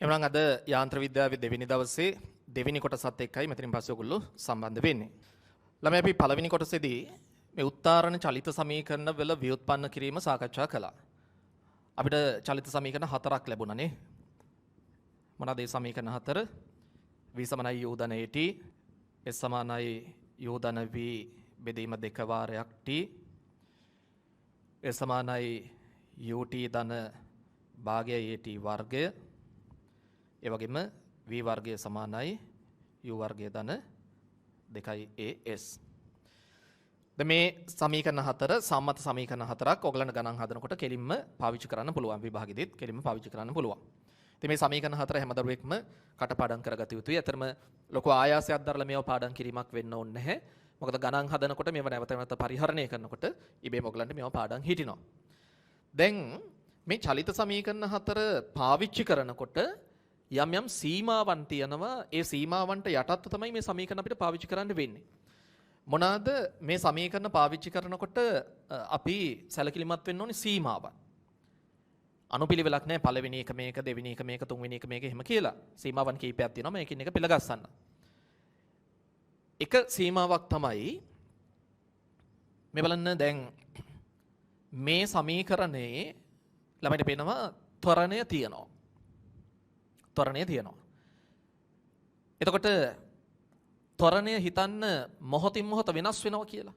එමනම් අද යාන්ත්‍ර විද්‍යාවේ දෙවෙනි දවසේ දෙවෙනි කොටසත් එක්කයි මෙතනින් පස්සේ ඔයගොල්ලෝ සම්බන්ධ වෙන්නේ. ළමයි අපි පළවෙනි කොටසේදී මේ උත්තරණ චලිත සමීකරණ වල ව්‍යුත්පන්න කිරීම සාකච්ඡා කළා. අපිට චලිත සමීකරණ හතරක් ලැබුණානේ. මොනවාද ඒ සමීකරණ හතර? v සමානයි u ධන at, s සමානයි u ධන v බෙදීම දෙක වාරයක් t, s සමානයි ut ධන භාගය at වර්ගය, ඒ වගේම v වර්ගය සමානයි u වර්ගය ධන 2as. දැන් මේ සමීකරණ හතර සම්මත සමීකරණ හතරක් ඔයගලන්ට ගණන් හදනකොට කෙලින්ම පාවිච්චි කරන්න පුළුවන්. විභාගෙදිත් කෙලින්ම පාවිච්චි කරන්න පුළුවන්. ඉතින් මේ සමීකරණ හතර හැම දරුවෙක්ම කටපාඩම් කරගත යුතුයි. අතරම ලොකු ආයාසයක් දරලා මේව පාඩම් කිරීමක් වෙන්න ඕනේ නැහැ. මොකද ගණන් හදනකොට මේව නැවත නැවත පරිහරණය කරනකොට ඉබේම ඔයගලන්ට මේව පාඩම් හිටිනවා. දැන් මේ චලිත සමීකරණ හතර පාවිච්චි කරනකොට යම් යම් සීමාවන් තියෙනවා. ඒ සීමාවන්ට යටත්ව තමයි මේ සමීකරණ අපිට පාවිච්චි කරන්න වෙන්නේ. මොනවාද මේ සමීකරණ පාවිච්චි කරනකොට අපි සැලකිලිමත් වෙන්න ඕනේ සීමාවන්. අනුපිළිවෙලක් නැහැ. පළවෙනි එක මේක, දෙවෙනි එක මේක, තුන්වෙනි එක මේක එහෙම කියලා. සීමාවන් කීපයක් තියෙනවා. මේකින් එක පෙළගස්සන්න. එක සීමාවක් තමයි මේ බලන්න. දැන් මේ සමීකරණේ ළමයිට පේනවා ත්වරණය තියෙනවා. ත්වරණය තියෙනවා. එතකොට ත්වරණය හිතන්න මොහොතින් මොහොත වෙනස් වෙනවා කියලා.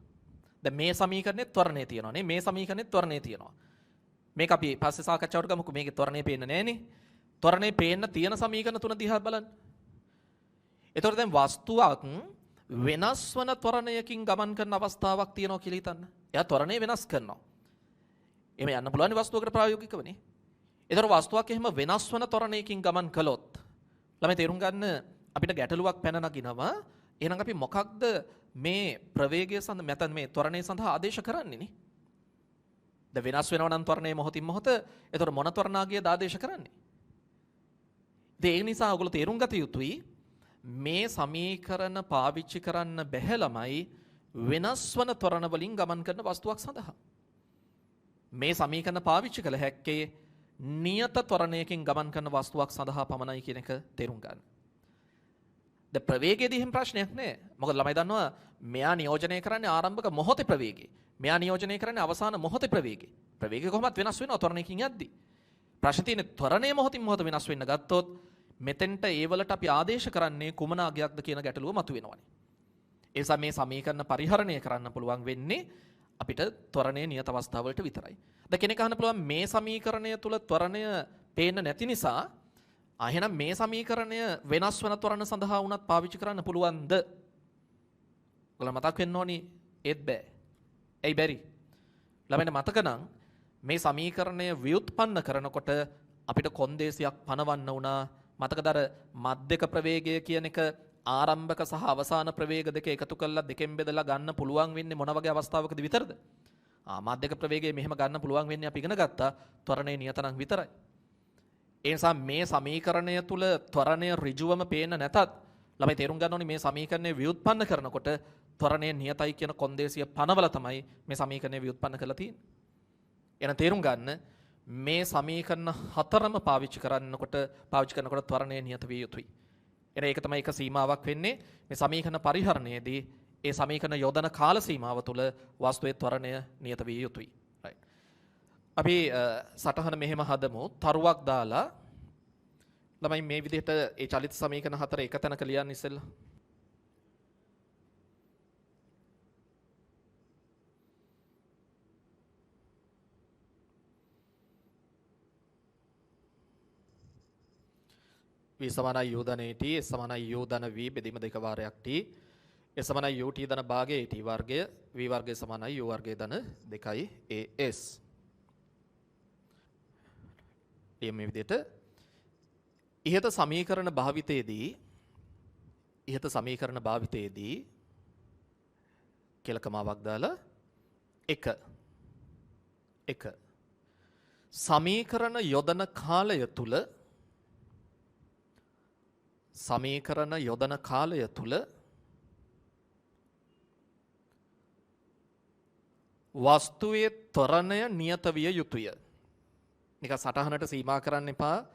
දැන් මේ සමීකරණේ ත්වරණය තියෙනවා නේ. මේ සමීකරණේ ත්වරණය තියෙනවා. මේක අපි පස්සේ සාකච්ඡාවට ගමුකෝ. මේකේ ත්වරණය පේන්නේ නැහනේ. ත්වරණය පේන්න තියෙන සමීකරණ තුන දිහා බලන්න. එතකොට දැන් වස්තුවක් වෙනස් වන ත්වරණයකින් ගමන් කරන අවස්ථාවක් තියෙනවා කියලා හිතන්න. එයා ත්වරණය වෙනස් කරනවා. එහෙම යන්න පුළුවන් වස්තුවකට ප්‍රායෝගිකවනේ. ඒතර වස්තුවක් එහෙම වෙනස් වන ත්වරණයකින් ගමන් කළොත් ළමයි තේරුම් ගන්න අපිට ගැටලුවක් පැන නගිනවා. එහෙනම් අපි මොකක්ද මේ ප්‍රවේගය සඳහා නැත්නම් මේ ත්වරණය සඳහා ආදේශ කරන්නේ නේ? ද වෙනස් වෙනවා නම් ත්වරණය මොහොතින් මොහොත. ඒතර මොන ත්වරණාගියද ආදේශ කරන්නේ? ඒ නිසා ඔයගොල්ලෝ තේරුම් ගත යුතුයි මේ සමීකරණ පාවිච්චි කරන්න බැහැ ළමයි වෙනස් වන ත්වරණ වලින් ගමන් කරන වස්තුවක් සඳහා. මේ සමීකරණ පාවිච්චි කළ හැක්කේ නියත ත්වරණයකින් ගමන් කරන වස්තුවක් සඳහා පමණයි කියන එක තේරුම් ගන්න. ද ප්‍රවේගයේදී එහෙම ප්‍රශ්නයක් නැහැ. මොකද ළමයි දන්නවා මෙයා නියෝජනය කරන්නේ ආරම්භක මොහොතේ ප්‍රවේගය. මෙයා නියෝජනය කරන්නේ අවසාන මොහොතේ ප්‍රවේගය. ප්‍රවේගය කොහොමත් වෙනස් වෙනවා ත්වරණයකින් යද්දී. ප්‍රශ්නේ තියෙන්නේ ත්වරණය මොහොතින් මොහොත වෙනස් වෙන්න ගත්තොත් මෙතෙන්ට ඒ වලට අපි ආදේශ කරන්නේ කුමන අගයක්ද කියන ගැටලුව මතුවෙනවනේ. ඒ නිසා මේ සමීකරණ පරිහරණය කරන්න පුළුවන් වෙන්නේ අපිට ත්වරණයේ නියත අවස්ථාවලට විතරයි. දැන් කෙනෙක් අහන්න පුළුවන් මේ සමීකරණය තුල ත්වරණය පේන්න නැති නිසා එහෙනම් මේ සමීකරණය වෙනස් වෙන ත්වරණ සඳහා වුණත් පාවිච්චි කරන්න පුළුවන්ද? ඔයාලා මතක් වෙන්න ඕනි ඒත් බෑ. ඇයි බැරි? ළමයින්ට මතක නම් මේ සමීකරණය ව්‍යුත්පන්න කරනකොට අපිට කොන්දේසියක් පනවන්න වුණා. මතකද අර මධ්‍යක ප්‍රවේගය කියන එක ආරම්භක සහ අවසාන ප්‍රවේග දෙක එකතු කරලා දෙකෙන් බෙදලා ගන්න පුළුවන් වෙන්නේ මොන වගේ අවස්ථාවකද විතරද? මධ්‍යක ප්‍රවේගය මෙහෙම ගන්න පුළුවන් වෙන්නේ අපි ඉගෙන ගත්තා ත්වරණය නියතනම් විතරයි. ඒ නිසා මේ සමීකරණය තුල ත්වරණය ඍජුවම පේන්න නැතත් ළමයි තේරුම් ගන්න ඕනේ මේ සමීකරණය ව්‍යුත්පන්න කරනකොට ත්වරණය නියතයි කියන කොන්දේසිය පනවල තමයි මේ සමීකරණය ව්‍යුත්පන්න කරලා තියෙන්නේ. එන තේරුම් ගන්න මේ සමීකරණ හතරම පාවිච්චි කරනකොට ත්වරණය නියත විය යුතුයි. එන ඒක තමයි එක සීමාවක් වෙන්නේ මේ සමීකරණ පරිහරණයේදී ඒ සමීකරණ යොදන කාල සීමාව තුළ වස්තුවේ ත්වරණය නියත විය යුතුයි. රයිට්. අපි සටහන මෙහෙම හදමු. තරුවක් දාලා ළමයි මේ විදිහට ඒ චලිත සමීකරණ හතර එක තැනක ලියන්න ඉස්සෙල්ලා. v සමානයි u ධන at, s සමානයි u ධන v බෙදීම දෙක වාරයක් t, s සමානයි ut ධන භාගය at වර්ගය, v වර්ගය සමානයි u වර්ගය ධන 2as. මේ විදිහට ඉහත සමීකරණ භාවිතයේදී කෙලකමාවක් දාලා 1 සමීකරණ යොදන කාලය තුල වස්තුවේ ත්වරණය නියත විය යුතුය. නිකන් සටහනට සීමා කරන්න එපා.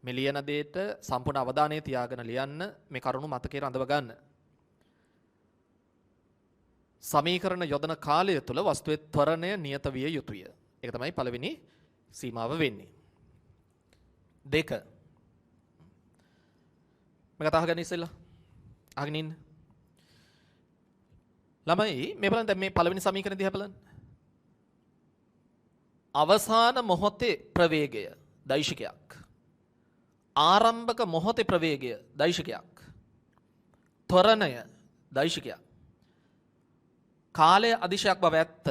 මේ ලියන දෙයට සම්පූර්ණ අවධානය තියාගෙන ලියන්න මේ කරුණු මතකේ රඳව ගන්න. සමීකරණ යොදන කාලය තුළ වස්තුවේ ත්වරණය නියත විය යුතුය. ඒක තමයි පළවෙනි සීමාව වෙන්නේ. 2 මේක අහගන්න ඉස්සෙල්ලා අහගෙන ඉන්න. ළමයි මේ බලන්න දැන් මේ පළවෙනි සමීකරණ දිහා බලන්න. අවසාන මොහොතේ ප්‍රවේගය දෛශිකයක්. ආරම්භක මොහොතේ ප්‍රවේගය දෛශිකයක්. ත්වරණය දෛශිකයක්. කාලය අදිශයක් බව ඇත්ත.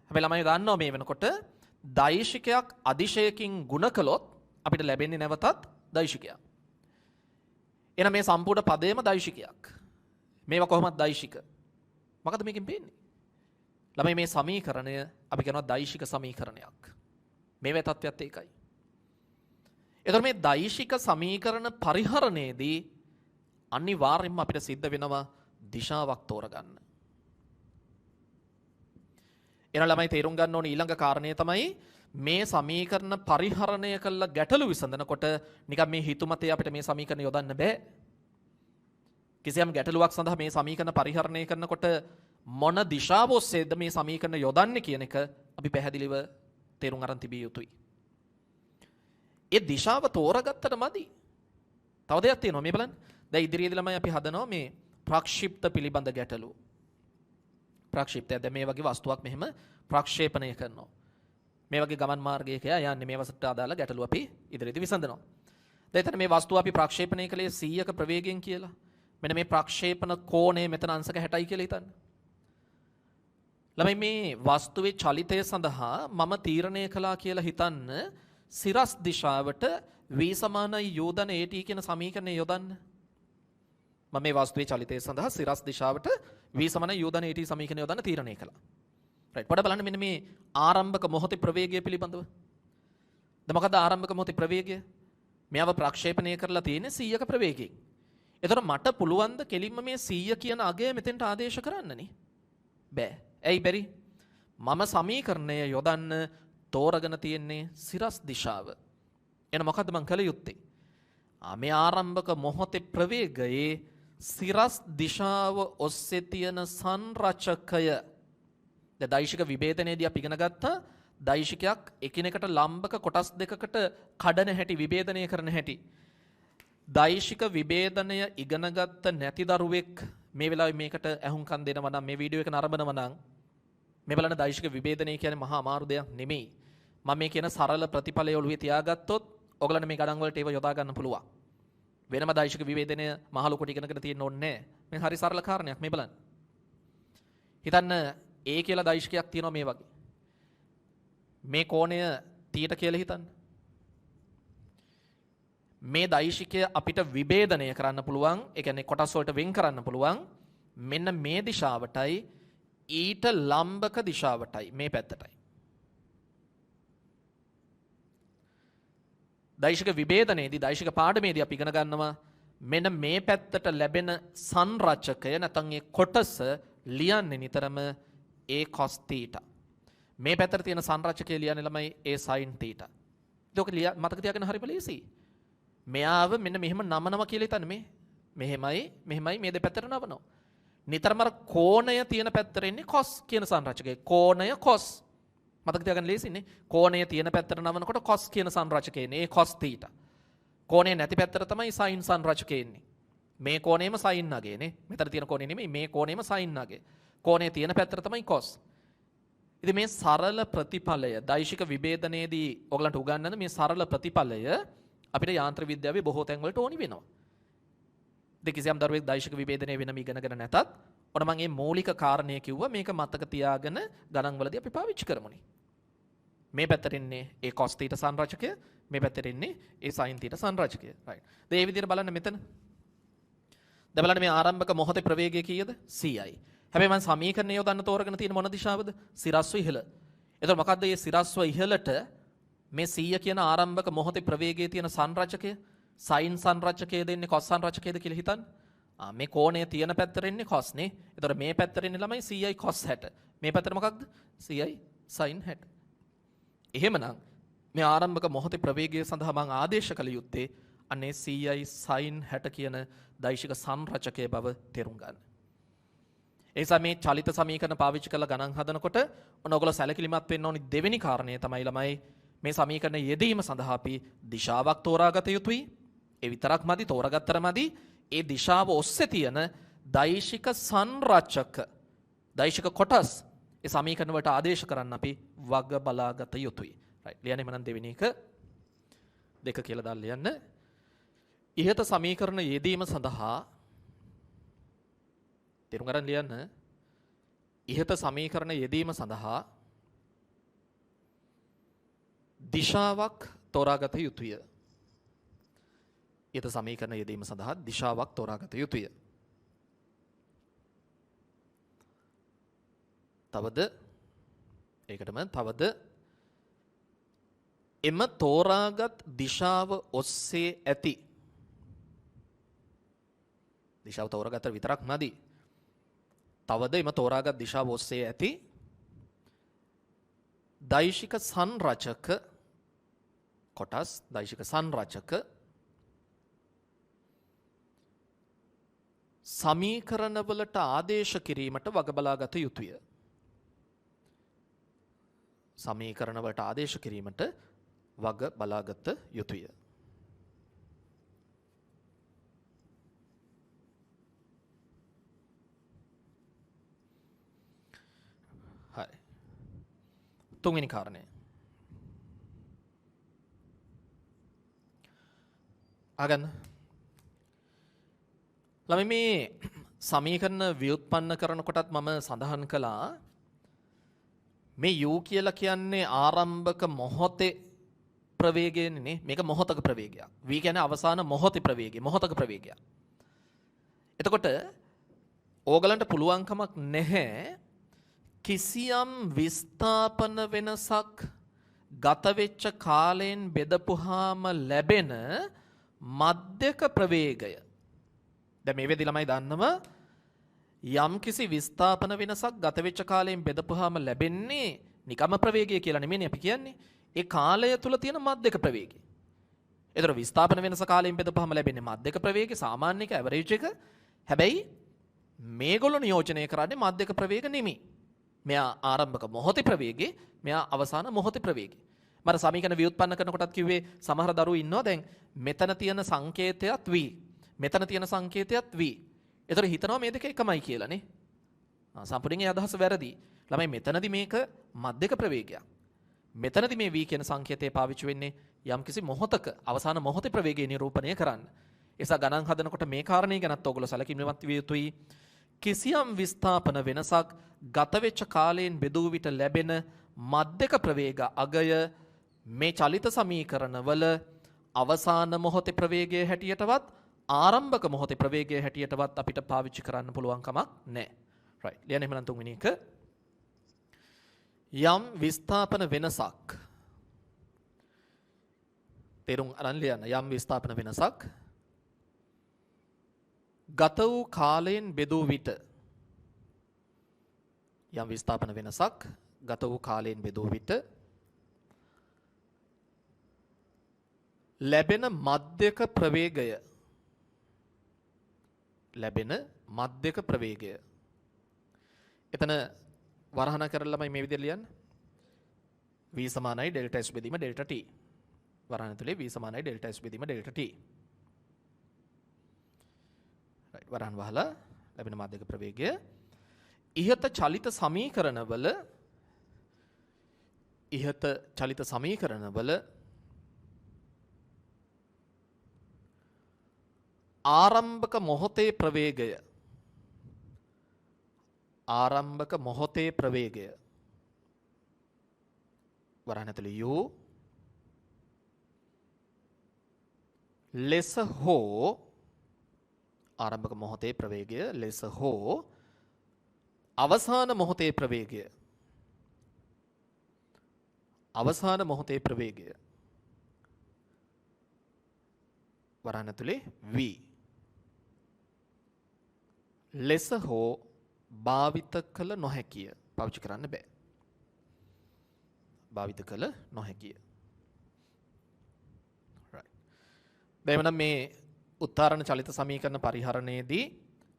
හැබැයි ළමයි දන්නවා මේ වෙනකොට දෛශිකයක් අදිශයකින් ගුණ කළොත් අපිට ලැබෙන්නේ නැවතත් දෛශිකයක්. එහෙනම් මේ සම්පූර්ණ පදයේම දෛශිකයක්. මේවා කොහොමද දෛශික? මොකද මේකෙන් පේන්නේ? ළමයි මේ සමීකරණය අපි කියනවා දෛශික සමීකරණයක්. මේ වේ තත්ත්වයත් ඒකයි. එතකොට මේ දෛශික සමීකරණ පරිහරණයේදී අනිවාර්යයෙන්ම අපිට සිද්ධ වෙනවා දිශාවක් තෝරගන්න. එන ළමයි තේරුම් ගන්න ඕනේ ඊළඟ කාරණය තමයි මේ සමීකරණ පරිහරණය කළ ගැටලු විසඳනකොට නිකන් මේ හිතුමතේ අපිට මේ සමීකරණ යොදන්න බෑ. කිසියම් ගැටලුවක් සඳහා මේ සමීකරණ පරිහරණය කරනකොට මොන දිශාව ඔස්සේද මේ සමීකරණ යොදන්නේ කියන එක අපි පැහැදිලිව තේරුම් අරන් තිබිය යුතුයි. ඒ දිශාව තෝරගත්තට මදි. තව දෙයක් තියෙනවා මේ බලන්න. දැන් ඉදිරියේදී ළමයි අපි හදනවා මේ ප්‍රක්ෂිප්ත පිළිබඳ ගැටලු. ප්‍රක්ෂිප්තය දැන් මේ වගේ වස්තුවක් මෙහෙම ප්‍රක්ෂේපණය කරනවා. මේ වගේ ගමන් මාර්ගයක යන්නේ මේ වසට අදාළ ගැටලු අපි ඉදිරියේදී විසඳනවා. දැන් එතන මේ වස්තුව අපි ප්‍රක්ෂේපණය කළේ 100ක ප්‍රවේගයෙන් කියලා. මෙන්න මේ ප්‍රක්ෂේපණ කෝණය මෙතන අංශක 60යි කියලා හිතන්න. ළමයි මේ වස්තුවේ චලිතය සඳහා මම තීරණය කළා කියලා හිතන්න සිරස් දිශාවට v = u ධන at කියන සමීකරණය යොදන්න. මම මේ වස්තුවේ චලිතය සඳහා සිරස් දිශාවට v = u ධන at සමීකරණය යොදන්න තීරණය කළා. රයිට්. පොඩ්ඩක් බලන්න මෙන්න මේ ආරම්භක මොහොතේ ප්‍රවේගය පිළිබඳව. දැන් මොකද ආරම්භක මොහොතේ ප්‍රවේගය? මෙයව ප්‍රක්ෂේපණය කරලා තියෙන්නේ 100ක ප්‍රවේගයෙන්. එතකොට මට පුළුවන් ද කෙලින්ම මේ 100 කියන අගය මෙතෙන්ට ආදේශ කරන්නනේ? බෑ. ඇයි බැරි? මම සමීකරණය යොදන්න තෝරගෙන තියෙන්නේ සිරස් දිශාව. එන මොකද්ද මං කළ යුත්තේ? මේ ආරම්භක මොහොතේ ප්‍රවේගයේ සිරස් දිශාව ඔස්සේ තියෙන සංරචකය. දැන් දෛශික විභේදනයේදී අපි ඉගෙන ගත්තා දෛශිකයක් එකිනෙකට ලම්බක කොටස් දෙකකට කඩන හැටි විභේදනය කරන හැටි. දෛශික විභේදනය ඉගෙන ගත්ත නැති දරුවෙක් මේ වෙලාවේ මේකට ඇහුම්කන් දෙනවා නම් මේ වීඩියෝ එක නරඹනවා නම් මේ බලන්න දෛශික විභේදනය කියන්නේ මහා අමාරු දෙයක් නෙමෙයි. මම මේ කියන සරල ප්‍රතිඵලය ඔළුවේ තියාගත්තොත් ඔයගලන්ට මේ ගණන් වලට ඒව යොදා ගන්න පුළුවන්. වෙනම දෛශික විභේදනය මහ ලොකුට ඉගෙනගෙන තියෙන්න ඕනේ නැහැ. මේ හරි සරල කාරණයක් මේ බලන්න. හිතන්න A කියලා දෛශිකයක් තියෙනවා මේ වගේ. මේ කෝණය θ කියලා හිතන්න. මේ දෛශිකය අපිට විභේදනය කරන්න පුළුවන්. ඒ කියන්නේ කොටස් වලට වෙන් කරන්න පුළුවන්. මෙන්න මේ දිශාවටයි ඊට ලම්බක දිශාවටයි මේ පැත්තටයි. දෛශික විභේදනයේදී දෛශික පාඩමේදී අපි ඉගෙන ගන්නවා මෙන්න මේ පැත්තට ලැබෙන සංරචකය නැත්නම් ඒ කොටස ලියන්නේ නිතරම a cos θ. මේ පැත්තට තියෙන සංරචකය ලියන්නේ ළමයි a sin θ. ඒක මතක තියාගන්න හරි පොලිසි. මෙයාව මෙන්න මෙහෙම නමනවා කියලා හිතන්න මේ. මෙහෙමයි මේ දෙපැත්තට නමනවා. නිතරම කෝණය තියෙන පැත්තට එන්නේ cos කියන සංරචකය. කෝණය cos. මතක තියාගන්න ලේසින්නේ. කෝණය තියෙන පැත්තට නමනකොට cos කියන සංරචකය එන්නේ. ඒ cos θ. කෝණය නැති පැත්තට තමයි sin සංරචකය එන්නේ. මේ කෝණයම sin නගයනේ. මෙතන තියෙන කෝණය නෙමෙයි මේ කෝණයම sin නගය. කෝණය තියෙන පැත්තට තමයි cos. ඉතින් මේ සරල ප්‍රතිඵලය දෛශික විභේදනයේදී ඔයගලන්ට උගන්වන මේ සරල ප්‍රතිඵලය අපිට යාන්ත්‍ර විද්‍යාවේ බොහෝ තැන් වලට ඕනි වෙනවා. කිසියම් දරුවෙක් දෛශික විභේදනය වෙනම ඉගෙනගෙන නැතත් ඔන්න මම මේ මූලික කාරණය කිව්වා මේක මතක තියාගෙන ගණන් වලදී අපි පාවිච්චි කරමුනේ. මේ පැත්තට එන්නේ ඒ cos θ සංරචකය, මේ පැත්තට එන්නේ ඒ sin θ සංරචකය. right. දැන් මේ විදිහට බලන්න මෙතන. දැන් බලන්න මේ ආරම්භක මොහොතේ ප්‍රවේගය කීයද? 100යි. හැබැයි මම සමීකරණය යොදන්න තෝරගෙන තියෙන මොන දිශාවද? සිරස්ව ඉහළ. එතකොට මොකද්ද මේ සිරස්ව ඉහළට මේ 100 කියන ආරම්භක මොහොතේ ප්‍රවේගයේ තියෙන සංරචකය sin සංරචකය දෙන්නේ cos සංරචකයද කියලා හිතන්න. මේ කෝණය තියෙන පැත්තට එන්නේ cos නේ. එතකොට මේ පැත්තට එන්නේ ළමයි 100යි cos 60. මේ පැත්තට මොකක්ද? 100යි sin 60. එහෙමනම් මේ ආරම්භක මොහොතේ ප්‍රවේගය සඳහා මම ආදේශ කළ යුත්තේ අනේ 100යි sin 60 කියන දෛශික සංරචකයේ බව තේරුම් ගන්න. ඒ නිසා මේ චලිත සමීකරණ පාවිච්චි කරලා ගණන් හදනකොට ඔයගොල්ලෝ සැලකිලිමත් වෙන්න ඕනි දෙවෙනි කාරණය තමයි ළමයි මේ සමීකරණ යෙදීම සඳහා අපි දිශාවක් තෝරාගත යුතුයි. ඒ විතරක් මදි, තෝරාගත්තර මදි. ඒ දිශාව ඔස්සේ තියෙන දෛශික සංරචක දෛශික කොටස් ඒ සමීකරණ වලට ආදේශ කරන්න අපි වග බලාගත යුතුයි. රයිට්. ලියන්නේ මනම් දෙවෙනි එක දෙක කියලා දාලා ලියන්න. ඉහත සමීකරණ යෙදීම සඳහා තේරුම් ගන්න ලියන්න. ඉහත සමීකරණ යෙදීම සඳහා දිශාවක් තෝරාගත යුතුය. ඉහත සමීකරණ යෙදීම සඳහා දිශාවක් තෝරාගත යුතුය. තවද ඒකටම තවද එම තෝරාගත් දිශාව ඔස්සේ ඇති දිශාව තෝරාගත්ත විතරක් නැති තවද එම තෝරාගත් දිශාව ඔස්සේ ඇති දෛශික සංරචක කොටස් දෛශික සංරචක සමීකරණවලට ආදේශ කිරීමට වග බලාගත යුතුය. සමීකරණවලට ආදේශ කිරීමට වග බලාගත යුතුය. හරි. තුන්වෙනි කාරණය. අගන්න. ළමයි මේ සමීකරණ ව්‍යුත්පන්න කරනකොටත් මම සඳහන් කළා මේ u කියලා කියන්නේ ආරම්භක මොහොතේ ප්‍රවේගයනේ. මේක මොහොතක ප්‍රවේගයක්. v කියන්නේ අවසාන මොහොතේ ප්‍රවේගය, මොහොතක ප්‍රවේගයක්. එතකොට ඕගලන්ට පුළුවන්කමක් නැහැ කිසියම් විස්ථාපන වෙනසක් ගත වෙච්ච කාලයෙන් බෙදපුවාම ලැබෙන මධ්‍යක ප්‍රවේගය. දැන් මේ වෙදී ළමයි දන්නව යම් කිසි විස්ථාපන වෙනසක් ගත වෙච්ච කාලයෙන් බෙදපුවාම ලැබෙන්නේ නිකම්ම ප්‍රවේගය කියලා නෙමෙයි අපි කියන්නේ. ඒ කාලය තුල තියෙන මධ්‍යක ප්‍රවේගය. ඒතර විස්ථාපන වෙනස කාලයෙන් බෙදපුවාම ලැබෙන්නේ මධ්‍යක ප්‍රවේගය, සාමාන්‍ය එක, ඇවරේජ් එක. හැබැයි මේගොල්ලෝ නියෝජනය කරන්නේ මධ්‍යක ප්‍රවේග නෙමෙයි. මෙයා ආරම්භක මොහොතේ ප්‍රවේගය, මෙයා අවසාන මොහොතේ ප්‍රවේගය. මම සමීකරණ ව්‍යුත්පන්න කරනකොටත් කිව්වේ සමහර දරුවෝ ඉන්නවා දැන් මෙතන තියෙන සංකේතයත් v, මෙතන තියෙන සංකේතයත් v. ඒතර හිතනවා මේ දෙක එකමයි කියලා නේ. සම්පූර්ණයෙන් ඒ අදහස වැරදි. ළමයි මෙතනදී මේක මධ්‍යක ප්‍රවේගයක්. මෙතනදී මේ v කියන සංකේතය පාවිච්චි වෙන්නේ යම්කිසි මොහොතක අවසාන මොහොතේ ප්‍රවේගය නිරූපණය කරන්න. ඒසා ගණන් හදනකොට මේ කාරණේ ගැනත් ඔයගොල්ලෝ සැලකිලිමත් විය යුතුයි. කිසියම් විස්ථාපන වෙනසක් ගත වෙච්ච කාලයෙන් බෙදූ විට ලැබෙන මධ්‍යක ප්‍රවේග අගය මේ චලිත සමීකරණවල අවසාන මොහොතේ ප්‍රවේගයේ හැටියටවත් ආරම්භක මොහොතේ ප්‍රවේගයේ හැටියටවත් අපිට පාවිච්චි කරන්න පුළුවන් කමක් නැහැ. right. ලියන්න එහෙනම් තුන්වෙනි එක. යම් විස්ථාපන වෙනසක් තේරුම් අරන් ලියන්න. යම් විස්ථාපන වෙනසක් ගත වූ කාලයෙන් බෙදූ විට යම් විස්ථාපන වෙනසක් ගත වූ කාලයෙන් බෙදූ විට ලැබෙන මධ්‍යක ප්‍රවේගය එතන වරහන කරලාමයි මේ විදිහට ලියන්න. v සමානයි ඩෙල්ටා s බෙදීම ඩෙල්ටා t. වරහන තුලේ v සමානයි ඩෙල්ටා s බෙදීම ඩෙල්ටා t. right. වරහන් වහලා ලැබෙන මධ්‍යක ප්‍රවේගය ඉහත චලිත සමීකරණවල ආරම්භක මොහොතේ ප්‍රවේගය වරහන් ඇතුලේ u ලෙස හෝ ආරම්භක මොහොතේ ප්‍රවේගය ලෙස හෝ අවසාන මොහොතේ ප්‍රවේගය වරහන් ඇතුලේ v ලෙස හෝ භාවිත කළ නොහැකිය. පාවිච්චි කරන්න බෑ. භාවිත කළ නොහැකිය. right. දැන් මේ උත්තරණ චලිත සමීකරණ පරිහරණයේදී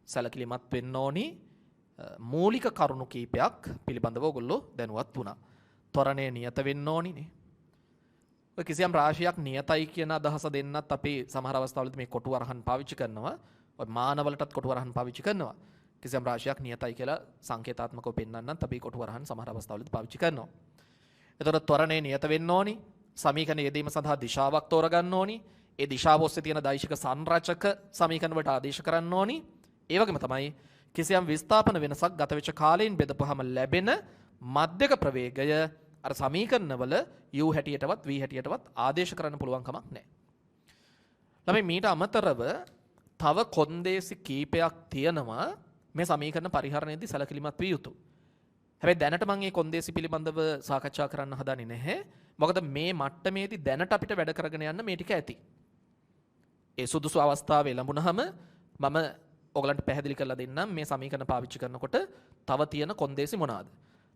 සැලකිලිමත් වෙන්න ඕනි මූලික කරුණු කීපයක් පිළිබඳව ඔයගොල්ලෝ දැනුවත් වුණා. ත්වරණය නියත වෙන්න ඕනිනේ. ඔය කිසියම් රාශියක් නියතයි කියන අදහස දෙන්නත් අපි සමහර අවස්ථාවලදී මේ කොටු වරහන් පාවිච්චි කරනවා. ඔය මානවලටත් කොටු වරහන් පාවිච්චි කරනවා. කිසියම් රාශියක් නියතයි කියලා සංකේතාත්මකව පෙන්වන්නත් අපි කොටු වරහන් සමහර අවස්ථාවලදී පාවිච්චි කරනවා. එතකොට ත්වරණය නියත වෙන්න ඕනි. සමීකරණ යෙදීම සඳහා දිශාවක් තෝරගන්න ඕනි. ඒ දිශාව ඔස්සේ තියෙන දෛශික සංරචක සමීකරණ වලට ආදේශ කරන්න ඕනි. ඒ වගේම තමයි කිසියම් විස්ථාපන වෙනසක් ගත වෙච්ච කාලයෙන් බෙදපුවාම ලැබෙන මධ්‍යක ප්‍රවේගය අර සමීකරණවල u හැටියටවත් v හැටියටවත් ආදේශ කරන්න පුළුවන් කමක් නැහැ. ළමයි මීට අමතරව තව කොන්දේසි කීපයක් තියෙනවා මේ සමීකරණ පරිහරණයේදී සැලකිලිමත් විය යුතු. හැබැයි දැනට මම මේ කොන්දේසි පිළිබඳව සාකච්ඡා කරන්න හදන්නේ නැහැ. මොකද මේ මට්ටමේදී දැනට අපිට වැඩ කරගෙන යන්න මේ ටික ඇති. ඒ සුදුසු අවස්ථාවේ ලැබුණාම මම ඔයගලන්ට පැහැදිලි කරලා දෙන්නම් මේ සමීකරණ පාවිච්චි කරනකොට තව තියෙන කොන්දේසි මොනවාද.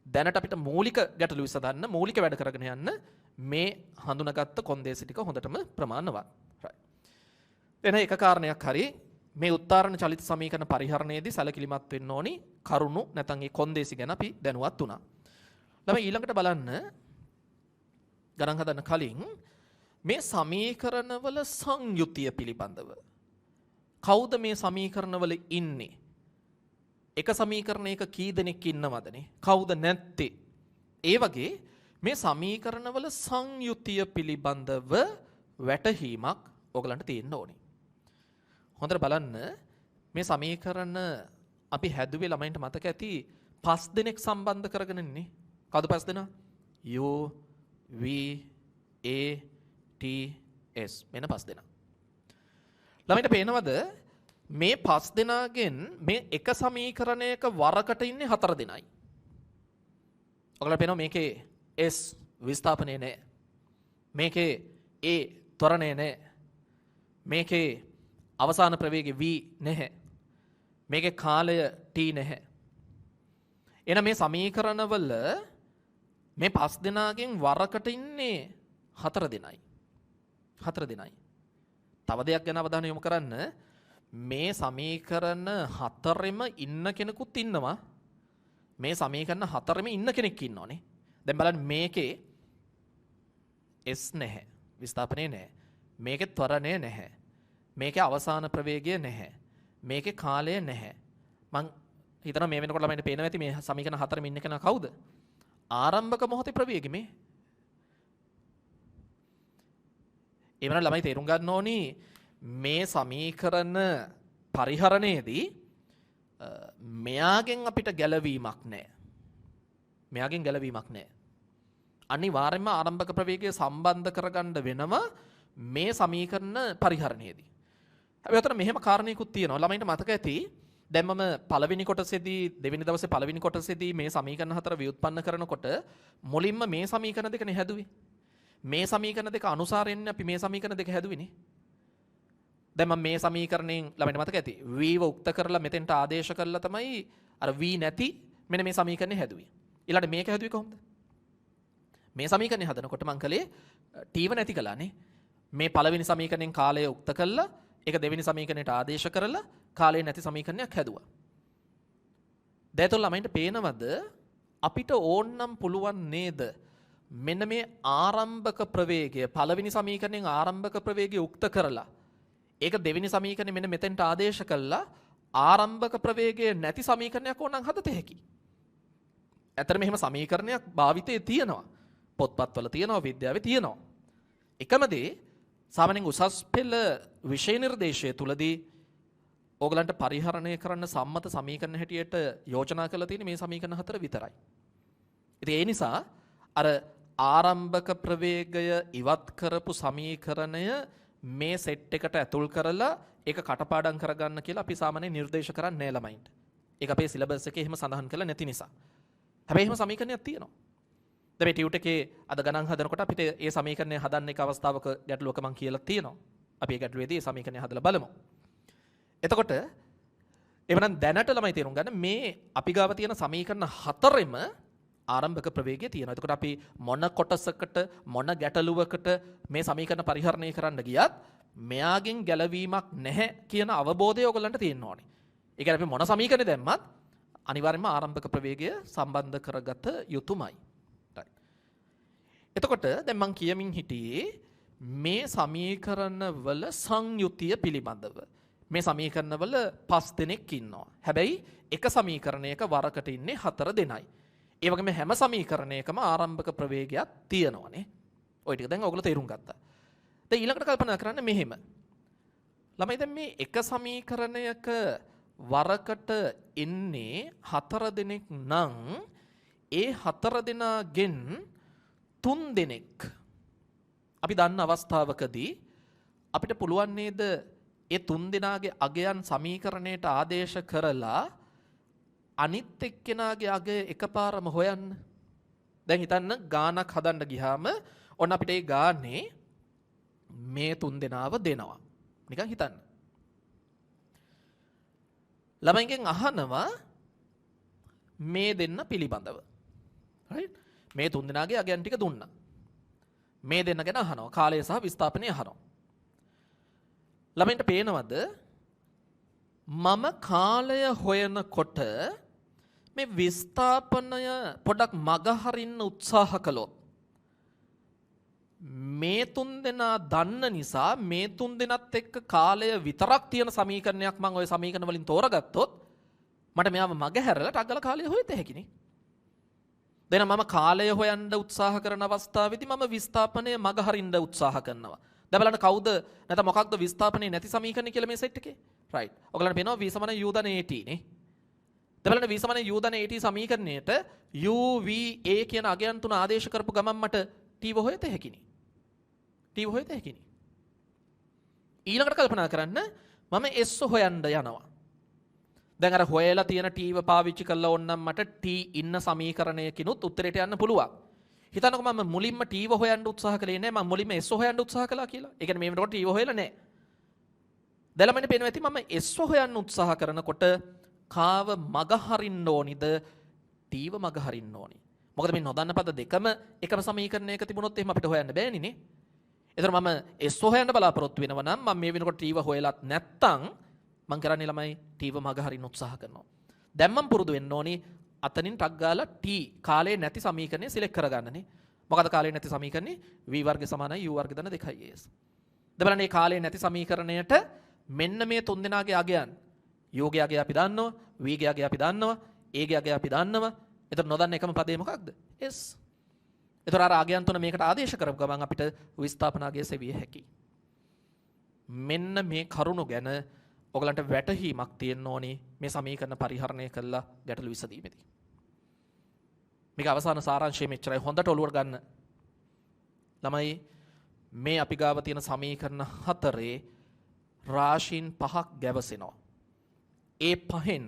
දැනට අපිට මූලික ගැටලු විසඳන්න මූලික වැඩ කරගෙන යන්න මේ හඳුනාගත්ත කොන්දේසි ටික හොඳටම ප්‍රමාණවත්. එන එක කාරණයක් හරි මේ උත්තරණ චලිත සමීකරණ පරිහරණයේදී සැලකිලිමත් වෙන්න ඕනි කරුණු නැත්නම් ඒ කොන්දේසි ගැන අපි දැනුවත් වුණා. ළමයි ඊළඟට බලන්න ගණන් හදන්න කලින් මේ සමීකරණවල සංයුතිය පිළිබඳව කවුද මේ සමීකරණවල ඉන්නේ? එක සමීකරණයක කී දෙනෙක් ඉන්නවදනේ? කවුද නැත්තේ? ඒ වගේ මේ සමීකරණවල සංයුතිය පිළිබඳව වැටහීමක් ඔයගලන්ට තියෙන්න ඕනේ. හොඳට බලන්න මේ සමීකරණ අපි හැදුවේ ළමයින්ට මතක ඇති 5 දෙනෙක් සම්බන්ධ කරගෙන ඉන්නේ. කවුද 5 දෙනා? u v a t s මෙන්න 5 දෙනා. ළමයින්ට පේනවද මේ 5 දෙනාගෙන් මේ එක සමීකරණයක වරකට ඉන්නේ 4 දෙනයි. ඔයගොල්ලෝ පේනවා මේකේ s විස්ථාපනේ නැහැ. මේකේ a ත්වරණය නැහැ. මේකේ අවසාන ප්‍රවේගය v නැහැ. මේකේ කාලය t නැහැ. එහෙනම් මේ සමීකරණවල මේ 5 දෙනාගෙන් වරකට ඉන්නේ 4 දෙනයි. 4 දෙනයි. තව දෙයක් ගැන අවධානය යොමු කරන්න. මේ සමීකරණ 4ෙම ඉන්න කෙනෙකුත් ඉන්නවා. මේ සමීකරණ 4ෙම ඉන්න කෙනෙක් ඉන්නෝනේ. දැන් බලන්න මේකේ s නැහැ. විස්ථාපනේ නැහැ. මේකේ ත්වරණය නැහැ. මේකේ අවසාන ප්‍රවේගය නැහැ. මේකේ කාලය නැහැ. මං හිතනවා මේ වෙනකොට ළමයින්ට පේනවා ඇති මේ සමීකරණ 4ෙම ඉන්න කෙනා කවුද? ආරම්භක මොහොතේ ප්‍රවේගය මේ. ඒ වෙනකොට ළමයි තේරුම් ගන්න ඕනි මේ සමීකරණ පරිහරණයේදී මෙයාගෙන් අපිට ගැලවීමක් නැහැ. මෙයාගෙන් ගැලවීමක් නැහැ. අනිවාර්යයෙන්ම ආරම්භක ප්‍රවේගය සම්බන්ධ කරගන්න වෙනවා මේ සමීකරණ පරිහරණයේදී. හැබැයි අතන මෙහෙම කාරණේකුත් තියෙනවා. ළමයින්ට මතක ඇති දැන් මම පළවෙනි කොටසේදී දෙවෙනි දවසේ පළවෙනි කොටසේදී මේ සමීකරණ 4 ව්‍යුත්පන්න කරනකොට මුලින්ම මේ සමීකරණ දෙකනේ හැදුවේ. මේ සමීකරණ දෙක අනුසාරයෙන් අපි මේ සමීකරණ දෙක හැදුවේනේ. දැන් මම මේ සමීකරණයෙන් ළමයින්ට මතක ඇති v ව උක්ත කරලා මෙතෙන්ට ආදේශ කරලා තමයි අර v නැති මෙන්න මේ සමීකරණය හැදුවේ. ඊළඟට මේක හැදුවේ කොහොමද? මේ සමීකරණය හදනකොට මං කලේ t ව නැති කළානේ. මේ පළවෙනි සමීකරණයෙන් කාලය උක්ත කරලා ඒක දෙවෙනි සමීකරණයට ආදේශ කරලා කාලය නැති සමීකරණයක් හැදුවා. දැන් ළමයින්ට පේනවද අපිට ඕන්නම් පුළුවන් නේද මෙන්න මේ ආරම්භක ප්‍රවේගය පළවෙනි සමීකරණයෙන් ආරම්භක ප්‍රවේගය උක්ත කරලා ඒක දෙවෙනි සමීකරණය මෙන්න මෙතෙන්ට ආදේශ කළා ආරම්භක ප්‍රවේගය නැති සමීකරණයක් ඕනනම් හදත හැකියි. ඇත්තට මෙහෙම සමීකරණයක් භාවිතයේ තියෙනවා. පොත්පත්වල තියෙනවා විද්‍යාවේ තියෙනවා. එකම දේ සාමාන්‍යයෙන් උසස් පෙළ විෂය නිර්දේශය තුලදී ඕගලන්ට පරිහරණය කරන්න සම්මත සමීකරණ හැටියට යෝජනා කරලා තියෙන්නේ මේ සමීකරණ 4 විතරයි. ඉතින් ඒ නිසා අර ආරම්භක ප්‍රවේගය ඉවත් කරපු සමීකරණය මේ සෙට් එකට ඇතුල් කරලා ඒක කටපාඩම් කරගන්න කියලා අපි සාමාන්‍යයෙන් නිර්දේශ කරන්නේ නැහැ ළමයින්ට. ඒක අපේ සිලබස් එකේ එහෙම සඳහන් කරලා නැති නිසා. හැබැයි එහෙම සමීකරණයක් තියෙනවා. දැන් මේ ටියුට් එකේ අද ගණන් හදනකොට අපිට මේ සමීකරණය හදන්න එක අවස්ථාවක ගැටලුවක මම කියලා තියෙනවා. අපි මේ ගැටලුවේදී මේ සමීකරණය හදලා බලමු. එතකොට එවනම් දැනට ළමයි තේරුම් ගන්න මේ අපි ගාව තියෙන සමීකරණ 4ෙම ආරම්භක ප්‍රවේගය තියෙනවා. එතකොට අපි මොන කොටසකට මොන ගැටලුවකට මේ සමීකරණ පරිහරණය කරන්න ගියත් මෙයාගෙන් ගැලවීමක් නැහැ කියන අවබෝධය ඔයගලන්ට තියෙන්න ඕනේ. ඒ කියන්නේ අපි මොන සමීකරණය දැම්මත් අනිවාර්යයෙන්ම ආරම්භක ප්‍රවේගය සම්බන්ධ කරගත යුතුමයි. එතකොට දැන් මම කියමින් හිටියේ මේ සමීකරණවල සංයුතිය පිළිබඳව. මේ සමීකරණවල 5 දෙනෙක් ඉන්නවා. හැබැයි එක සමීකරණයක වරකට ඉන්නේ 4 දෙනයි. ඒ වගේම හැම සමීකරණයකම ආරම්භක ප්‍රවේගයක් තියෙනවානේ. ওই ටික දැන් ඔයගොල්ලෝ තේරුම් ගත්තා. දැන් ඊළඟට කල්පනා කරන්න මෙහෙම. ළමයි දැන් මේ එක සමීකරණයක වරකට එන්නේ 4 දෙනෙක් නම් ඒ 4 දෙනාගෙන් 3 දෙනෙක් අපි දන්න අවස්ථාවකදී අපිට පුළුවන් නේද ඒ 3 දෙනාගේ අගයන් සමීකරණයට ආදේශ කරලා අනිත් එක්කෙනාගේ අගය එකපාරම හොයන්න. දැන් හිතන්න ගානක් හදන්න ගියාම ඔන්න අපිට ඒ ගානේ මේ 3 දෙනාව දෙනවා. නිකන් හිතන්න. ළමයින්ගෙන් අහනවා මේ දෙන්න පිළිබඳව. right? මේ 3 දෙනාගේ අගයන් ටික දුන්නා. මේ දෙන්න ගැන අහනවා. කාලය සහ විස්ථාපනය අහනවා. ළමයින්ට පේනවද මම කාලය හොයනකොට මේ විස්ථාපනය පොඩක් මගහරින්න උත්සාහ කළොත් මේ 3 දෙනා දන්න නිසා මේ 3 දෙනාත් එක්ක කාලය විතරක් තියෙන සමීකරණයක් මම ওই සමීකරණ වලින් තෝරගත්තොත් මට මෙයාව මගහැරලා ටග්ගල කාලය හොයත හැකිනේ. දැන් මම කාලය හොයන්න උත්සාහ කරන අවස්ථාවේදී මම විස්ථාපනය මගහරින්න උත්සාහ කරනවා. දැන් බලන්න කවුද නැත්නම් මොකක්ද විස්ථාපනයේ නැති සමීකරණය කියලා මේ සෙට් එකේ? right. ඔයගලන්ට පේනවා v සමාන u ධන at නේ. දැන් බලන්න v සමාන u ධන at සමීකරණයට u v a කියන අගයන් තුන ආදේශ කරපු ගමන් මට t හොයත හැකිනේ. t හොයත හැකිනේ. ඊළඟට කල්පනා කරන්න මම s හොයන්න යනවා. දැන් අර හොයලා තියෙන t පාවිච්චි කරලා ඕනනම් මට t ඉන්න සමීකරණයකිනුත් උත්තරයට යන්න පුළුවන්. හිතන්නකො මම මුලින්ම t හොයන්න උත්සාහ කළේ නැහැ. මම මුලින්ම s හොයන්න උත්සාහ කළා කියලා. ඒ කියන්නේ මේ වෙනකොට t හොයලා නැහැ. දැන් ළමයින්ට පේනවා ඇති මම s හොයන්න උත්සාහ කරනකොට කාව මග හරින්න ඕනිද t මග හරින්න ඕනි. මොකද මේ නොදන්න පද දෙකම එකම සමීකරණයක තිබුණොත් එහෙම අපිට හොයන්න බෑනේ නේ. ඒතර මම s හොයන්න බලාපොරොත්තු වෙනවා නම් මම මේ වෙනකොට t හොයලත් නැත්තම් මං කරන්නේ ළමයි t මග හරින්න උත්සාහ කරනවා. දැන් මම පුරුදු වෙන්න ඕනි අතනින් ටක් ගාලා t කාලේ නැති සමීකරණය සිලෙක්ට් කරගන්නනේ. මොකද කාලේ නැති සමීකරණේ v වර්ග සමානයි u වර්ග ධන 2as. දැන් බලන්න මේ කාලේ නැති සමීකරණයට මෙන්න මේ 3 දෙනාගේ අගයන් u ගේ අගය අපි දන්නවා, v ගේ අගය අපි දන්නවා, a ගේ අගය අපි දන්නවා. ඒතර නොදන්න එකම පදේ මොකක්ද? s. ඒතර අර අගයන් තුන මේකට ආදේශ කරපු ගමන් අපිට විස්ථාපන අගය සෙවිය හැකියි. මෙන්න මේ කරුණු ගැන ඔයගලන්ට වැටහීමක් තියෙන්න ඕනේ මේ සමීකරණ පරිහරණය කළා ගැටළු විසඳීමේදී. මේක අවසාන සාරාංශය මෙච්චරයි. හොඳට ඔලුවට ගන්න. ළමයි මේ අපි ගාව තියෙන සමීකරණ 4 රාශීන් 5ක් ගැවසෙනවා. ඒ පහෙන්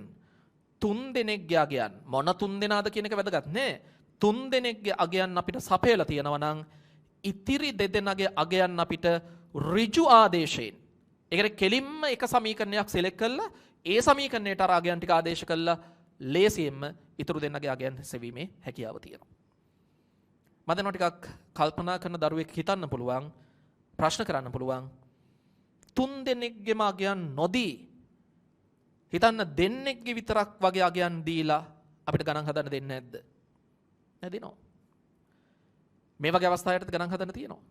3 දෙනෙක්ගේ අගයන් මොන 3 දෙනාද කියන එක වැදගත් නෑ. 3 දෙනෙක්ගේ අගයන් අපිට සපයලා තියෙනවා නම් ඉතිරි 2 දෙනාගේ අගයන් අපිට ඍජු ආදේශයෙන් ඒ කියන්නේ කෙලින්ම එක සමීකරණයක් සිලෙක්ට් කරලා ඒ සමීකරණයට අර අගයන් ටික ආදේශ කරලා ලේසියෙන්ම ඉතුරු දෙන්නගේ අගයන් සෙවීමේ හැකියාව තියෙනවා. මම දැන් ටිකක් කල්පනා කරන දරුවෙක් හිතන්න පුළුවන් ප්‍රශ්න කරන්න පුළුවන් 3 දෙනෙක්ගේම අගයන් නොදී හිතන්න දෙන්නෙක්ගේ විතරක් වගේ අගයන් දීලා අපිට ගණන් හදන්න දෙන්නේ නැද්ද? නෑ දෙනවා. මේ වගේ අවස්ථාවකට ගණන් හදන්න තියෙනවා.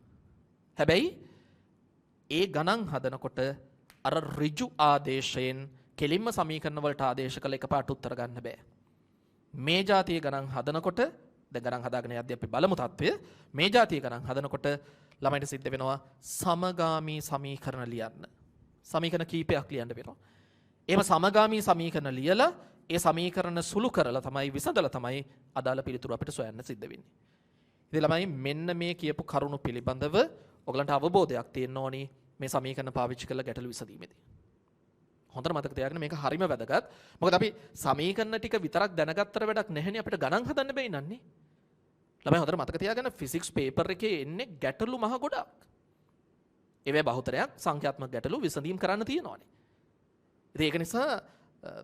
හැබැයි ඒ ගණන් හදනකොට අර ඍජු ආදේශයෙන් කෙලින්ම සමීකරණ වලට ආදේශ කළ එකපාරට උත්තර ගන්න බෑ. මේ જાතිය ගණන් හදනකොට දැන් ගණන් හදාගෙන යද්දී අපි බලමු තත්ත්වය. මේ જાතිය ගණන් හදනකොට ළමයිට සිද්ධ වෙනවා සමගාමී සමීකරණ ලියන්න. සමීකරණ කීපයක් ලියන්න වෙනවා. එහෙම සමගාමී සමීකරණ ලියලා ඒ සමීකරණ සුළු කරලා තමයි විසඳලා තමයි අදාළ පිළිතුරු අපිට සොයන්න සිද්ධ වෙන්නේ. ඉතින් ළමයි මෙන්න මේ කියපු කරුණු පිළිබඳව ඔයගලන්ට අවබෝධයක් තියෙන්න ඕනි මේ සමීකරණ පාවිච්චි කරලා ගැටළු විසඳීමේදී. හොඳට මතක තියාගන්න මේක හරිම වැදගත්. මොකද අපි සමීකරණ ටික විතරක් දැනගත්තට වැඩක් නැහැනේ අපිට ගණන් හදන්න බැයි නන්නේ. ළමයි හොඳට මතක තියාගන්න ෆිසික්ස් පේපර් එකේ එන්නේ ගැටළු මහ ගොඩක්. ඒවැ බහුතරයක් සංඛ්‍යාත්මක ගැටළු විසඳීම් කරන්න තියෙනවානේ. ඉතින් ඒක නිසා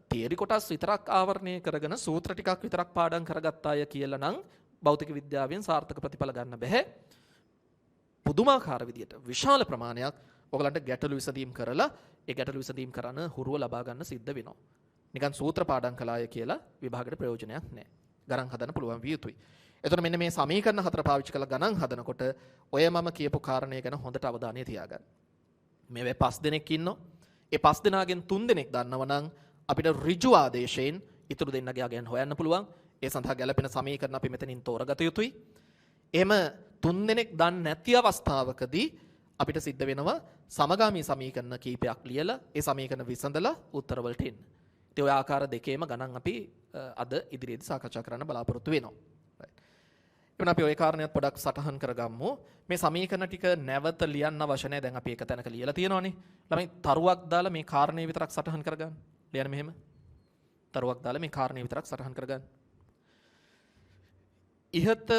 තියරි කොටස් විතරක් ආවරණය කරගෙන සූත්‍ර ටිකක් විතරක් පාඩම් කරගත්ත අය කියලා නම් භෞතික විද්‍යාවෙන් සාර්ථක ප්‍රතිඵල ගන්න බැහැ. පුදුමාකාර විදියට විශාල ප්‍රමාණයක් ඔයගලන්ට ගැටලු විසඳීම් කරලා ඒ ගැටලු විසඳීම් කරන හුරුව ලබා ගන්න සිද්ධ වෙනවා. නිකන් සූත්‍ර පාඩම් කළාය කියලා විභාගයට ප්‍රයෝජනයක් නැහැ. ගණන් හදන්න පුළුවන් විය යුතුයි. එතකොට මෙන්න මේ සමීකරණ හතර පාවිච්චි කරලා ගණන් හදනකොට ඔය මම කියපු කාරණේ ගැන හොඳට අවධානය තියාගන්න. මේ 5 දෙනෙක් ඉන්නවා. ඒ 5 දෙනාගෙන් 3 දෙනෙක් දන්නව නම් අපිට ඍජු ආදේශයෙන් ඉතුරු දෙන්නගේ අගයන් හොයන්න පුළුවන්. ඒ සඳහා ගැළපෙන සමීකරණ අපි මෙතනින් තෝරගත යුතුයි. එහෙම 3 දෙනෙක් දන්නේ නැති අවස්ථාවකදී අපිට සිද්ධ වෙනවා සමගාමී සමීකරණ කීපයක් ලියලා ඒ සමීකරණ විසඳලා උත්තර වලට එන්න. ඉතින් ඔය ආකාර දෙකේම ගණන් අපි අද ඉදිරියේදී සාකච්ඡා කරන්න බලාපොරොත්තු වෙනවා. එවන අපි ওই කාරණේත් පොඩක් සටහන් කරගමු. මේ සමීකරණ ටික නැවත ලියන්න අවශ්‍ය නැහැ. දැන් අපි එක තැනක ලියලා තියෙනවානේ. ළමයි තරුවක් දාලා මේ කාරණේ විතරක් සටහන් කරගන්න. ලියන්න මෙහෙම. තරුවක් දාලා මේ කාරණේ විතරක් සටහන් කරගන්න. ඉහත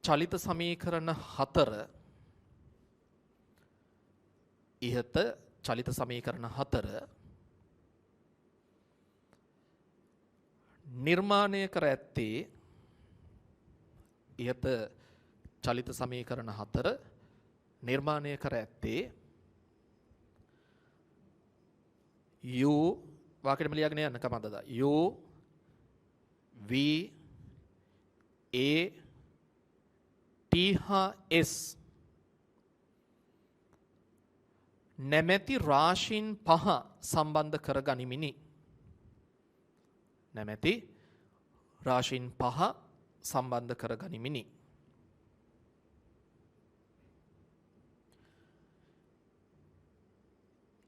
චලිත සමීකරණ 4 ඉහත චලිත සමීකරණ 4 නිර්මාණය කර ඇත්තේ ඉහත චලිත සමීකරණ 4 නිර්මාණය කර ඇත්තේ u වාක්‍යෙම ලියාගෙන යන්න කමද u v a t හා s නැමැති රාශීන් 5 සම්බන්ධ කර ගනිමිනි. නැමැති රාශීන් 5 සම්බන්ධ කර ගනිමිනි.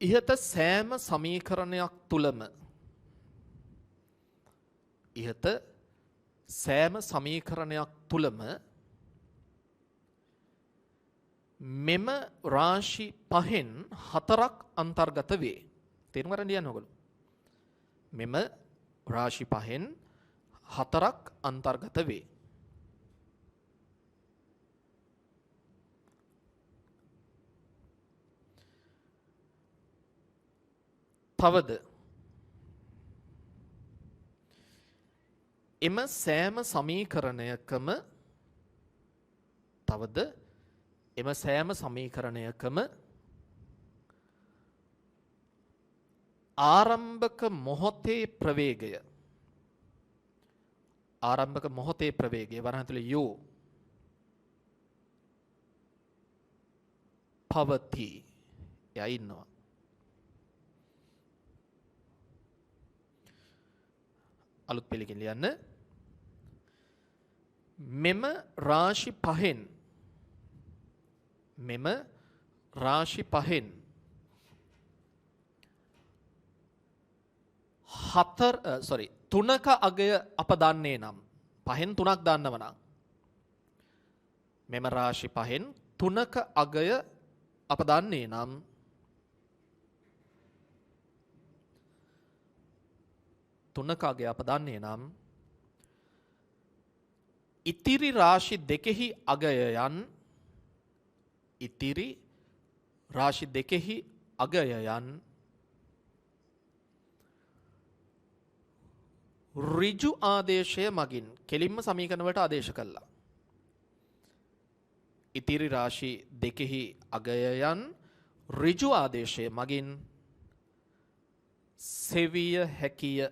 ඉහත සෑම සමීකරණයක් තුලම ඉහත සෑම සමීකරණයක් තුලම මෙම රාශි 5න් 4ක් අන්තර්ගත වේ. තේරුම් ගන්න යන්න ඕගොල්ලෝ. මෙම රාශි 5න් 4ක් අන්තර්ගත වේ. තවද එම සෑම සමීකරණයකම ආරම්භක මොහොතේ ප්‍රවේගය වරහන් ඇතුලේ u පවතී. එයා ඉන්නවා. අලුත් පිළිකින් ලියන්න. මෙම රාශි 5න් 3ක අගය අප දන්නේ නම් 5න් 3ක් දන්නව නම් මෙම රාශි 5න් 3ක අගය අප දන්නේ නම් ඉතිරි රාශි දෙකෙහි අගයයන් ඍජු ආදේශය මගින් කෙලින්ම සමීකරණ වලට ආදේශ කළා. ඉතිරි රාශි දෙකෙහි අගයයන් ඍජු ආදේශය මගින් සෙවිය හැකිය.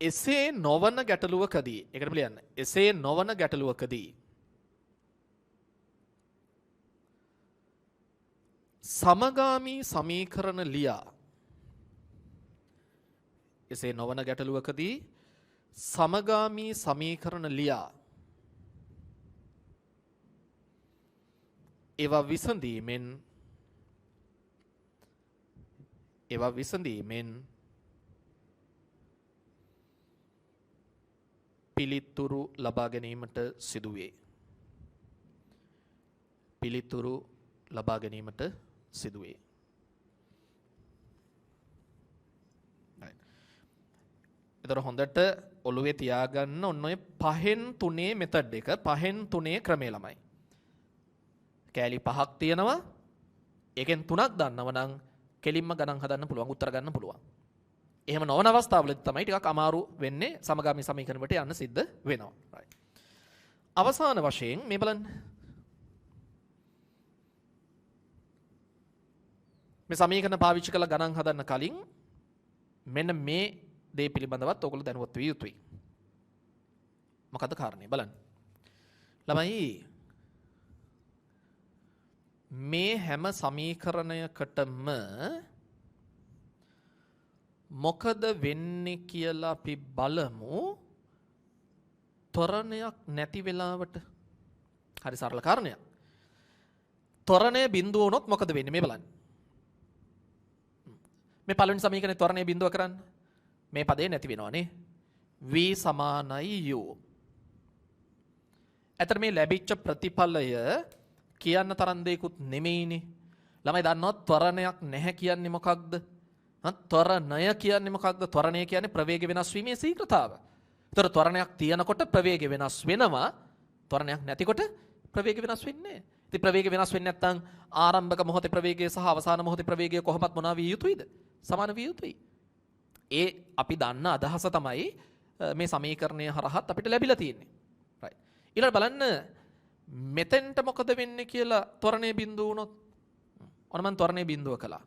එසේ නොවන ගැටලුවකදී එකට ලියන්න. එසේ නොවන ගැටලුවකදී සමගාමී සමීකරණ ලියා ඒවා විසඳීමෙන් පිළිතුරු ලබා ගැනීමට සිදුවේ. එතකොට හොඳට ඔළුවේ තියාගන්න ඔන්න ඔය 5න් 3 මෙතඩ් එක 5න් 3 ක්‍රමය ළමයි. කෑලි 5ක් තියෙනවා. ඒකෙන් 3ක් දන්නව නම් කෙලින්ම ගණන් හදන්න පුළුවන්, උත්තර ගන්න පුළුවන්. එහෙම නොවන අවස්ථාවලදී තමයි ටිකක් අමාරු වෙන්නේ සමගාමී සමීකරණ වලට යන්න සිද්ධ වෙනවා. right. අවසාන වශයෙන් මේ බලන්න. මේ සමීකරණ පාවිච්චි කරලා ගණන් හදන්න කලින් මෙන්න මේ දේ පිළිබඳවත් ඔයගොල්ලෝ දැනුවත් විය යුතුයි. මොකද්ද කාරණේ බලන්න. ළමයි මේ හැම සමීකරණයකටම මොකද වෙන්නේ කියලා අපි බලමු ත්වරණයක් නැති වෙලාවට. හරි සරල කාරණයක්. ත්වරණය බිඳුව වුණොත් මොකද වෙන්නේ මේ බලන්න. මේ පළවෙනි සමීකරණේ ත්වරණය බිඳුව කරන්න. මේ පදේ නැති වෙනවනේ. v සමානයි u. ඇතර මේ ලැබිච්ච ප්‍රතිඵලය කියන්න තරම් දෙයක්වත් නෙමෙයිනේ. ළමයි දන්නවද ත්වරණයක් නැහැ කියන්නේ මොකක්ද? ත්වරණය කියන්නේ මොකක්ද? ත්වරණය කියන්නේ ප්‍රවේග වෙනස් වීමේ ශීඝ්‍රතාව. ඒතර ත්වරණයක් තියනකොට ප්‍රවේග වෙනස් වෙනවා. ත්වරණයක් නැතිකොට ප්‍රවේග වෙනස් වෙන්නේ නැහැ. ඉතින් ප්‍රවේග වෙනස් වෙන්නේ නැත්නම් ආරම්භක මොහොතේ ප්‍රවේගය සහ අවසාන මොහොතේ ප්‍රවේගය කොහොමත් මොනවා විය යුතුයිද? සමාන විය යුතුයි. ඒ අපි දන්න අදහස තමයි මේ සමීකරණය හරහත් අපිට ලැබිලා තියෙන්නේ. right. ඊළඟ බලන්න මෙතෙන්ට මොකද වෙන්නේ කියලා ත්වරණයේ බිඳුව වුණොත්. ඔන්න මම ත්වරණයේ බිඳුව කළා.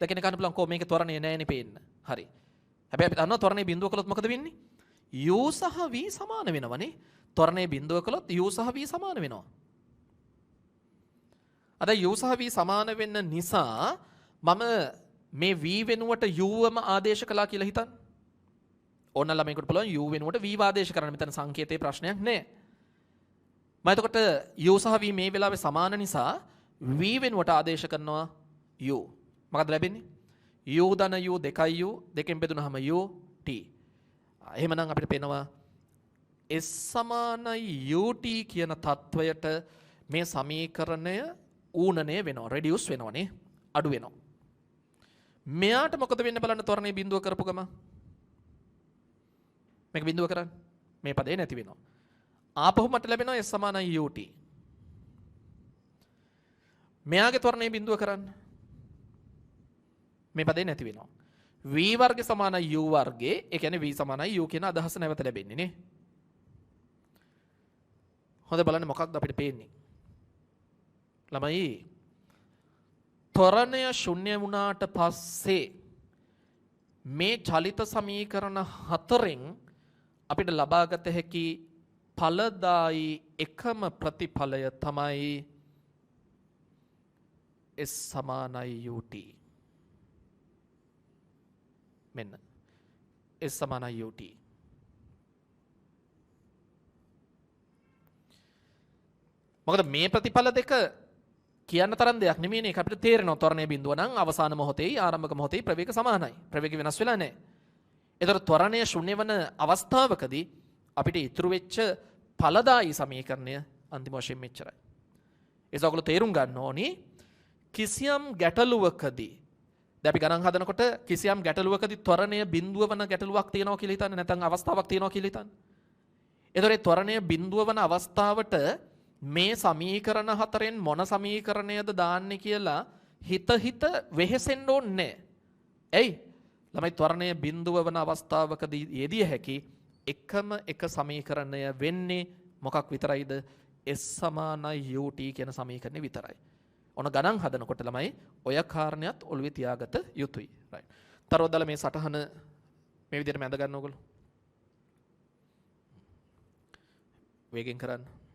දැන් කෙනෙක් අහන්න පුළුවන් කොහොම මේකේ ත්වරණය නැහැනේ පේන්න. හරි. හැබැයි අපි දන්නවා ත්වරණයේ බිඳුව කළොත් මොකද වෙන්නේ? u සහ v සමාන වෙනවනේ. ත්වරණයේ බිඳුව කළොත් u සහ v සමාන වෙනවා. අද u සහ v සමාන වෙන්න නිසා මම මේ v වෙනුවට u වම ආදේශ කළා කියලා හිතන්න. ඕන ළමයිකට පුළුවන් u වෙනුවට v ආදේශ කරන්න. මෙතන සංකේතයේ ප්‍රශ්නයක් නැහැ. මම එතකොට u සහ v මේ වෙලාවේ සමාන නිසා v වෙනුවට ආදේශ කරනවා u. මොකද ලැබෙන්නේ? u ධන u 2u දෙකෙන් බෙදුනහම u t. එහෙමනම් අපිට පේනවා s සමානයි ut කියන තත්වයට මේ සමීකරණය ඌනණය වෙනවා. රෙඩියුස් වෙනවනේ. අඩු වෙනවා. මෙයාට මොකද වෙන්නේ බලන්න ත්වරණයේ බිඳුව කරපු ගම. මේක බිඳුව කරන්න. මේ පදේ නැති වෙනවා. ආපහු මට ලැබෙනවා s සමානයි ut. මෙයාගේ ත්වරණයේ බිඳුව කරන්න. මේ පදේ නැති වෙනවා. v වර්ග සමානයි u වර්ගේ. ඒ කියන්නේ v සමානයි u කියන අදහස නැවත ලැබෙන්නේ නේ. හොඳ බලන්න මොකක්ද අපිට පේන්නේ. ළමයි ත්වරණය ශුන්‍ය වුණාට පස්සේ මේ චලිත සමීකරණ හතරෙන් අපිට ලබාගත හැකි ඵලදායි එකම ප්‍රතිඵලය තමයි s සමානයි ut. මෙන්න s සමානයි ut. මොකද මේ ප්‍රතිඵල දෙක කියන්න තරම් දෙයක් නෙමෙයිනේ. ඒක අපිට තේරෙනවා ත්වරණයේ බිඳුව නම් අවසාන මොහොතේ ආරම්භක මොහොතේ ප්‍රවේග සමානයි. ප්‍රවේග වෙනස් වෙලා නැහැ. ඒතර ත්වරණය ශුන්‍ය වන අවස්ථාවකදී අපිට ඉතුරු වෙච්ච ඵලදායි සමීකරණය අන්තිම වශයෙන් මෙච්චරයි. ඒක ඔයගොල්ලෝ තේරුම් ගන්න ඕනි. කිසියම් ගැටලුවකදී දැන් අපි ගණන් හදනකොට කිසියම් ගැටලුවකදී ත්වරණය බිඳුව වන ගැටලුවක් තියෙනවා කියලා හිතන්න. නැත්නම් අවස්ථාවක් තියෙනවා කියලා හිතන්න. ඒතර ඒ ත්වරණය බිඳුව වන අවස්ථාවට මේ සමීකරණ හතරෙන් මොන සමීකරණයද දාන්නේ කියලා හිත වෙහෙසෙන්න ඕනේ. ඇයි? ළමයි ත්වරණය බිඳුව වන අවස්ථාවකදී යෙදිය හැකි එකම එක සමීකරණය වෙන්නේ මොකක් විතරයිද? s සමානයි ut කියන සමීකරණය විතරයි. ඔන්න ගණන් හදනකොට ළමයි ඔය කාරණයක් ඔළුවේ තියාගත යුතුයි. right. තරවදල මේ සටහන මේ විදිහට මැද ගන්න ඕගොල්ලෝ. වේගෙන් කරන්න.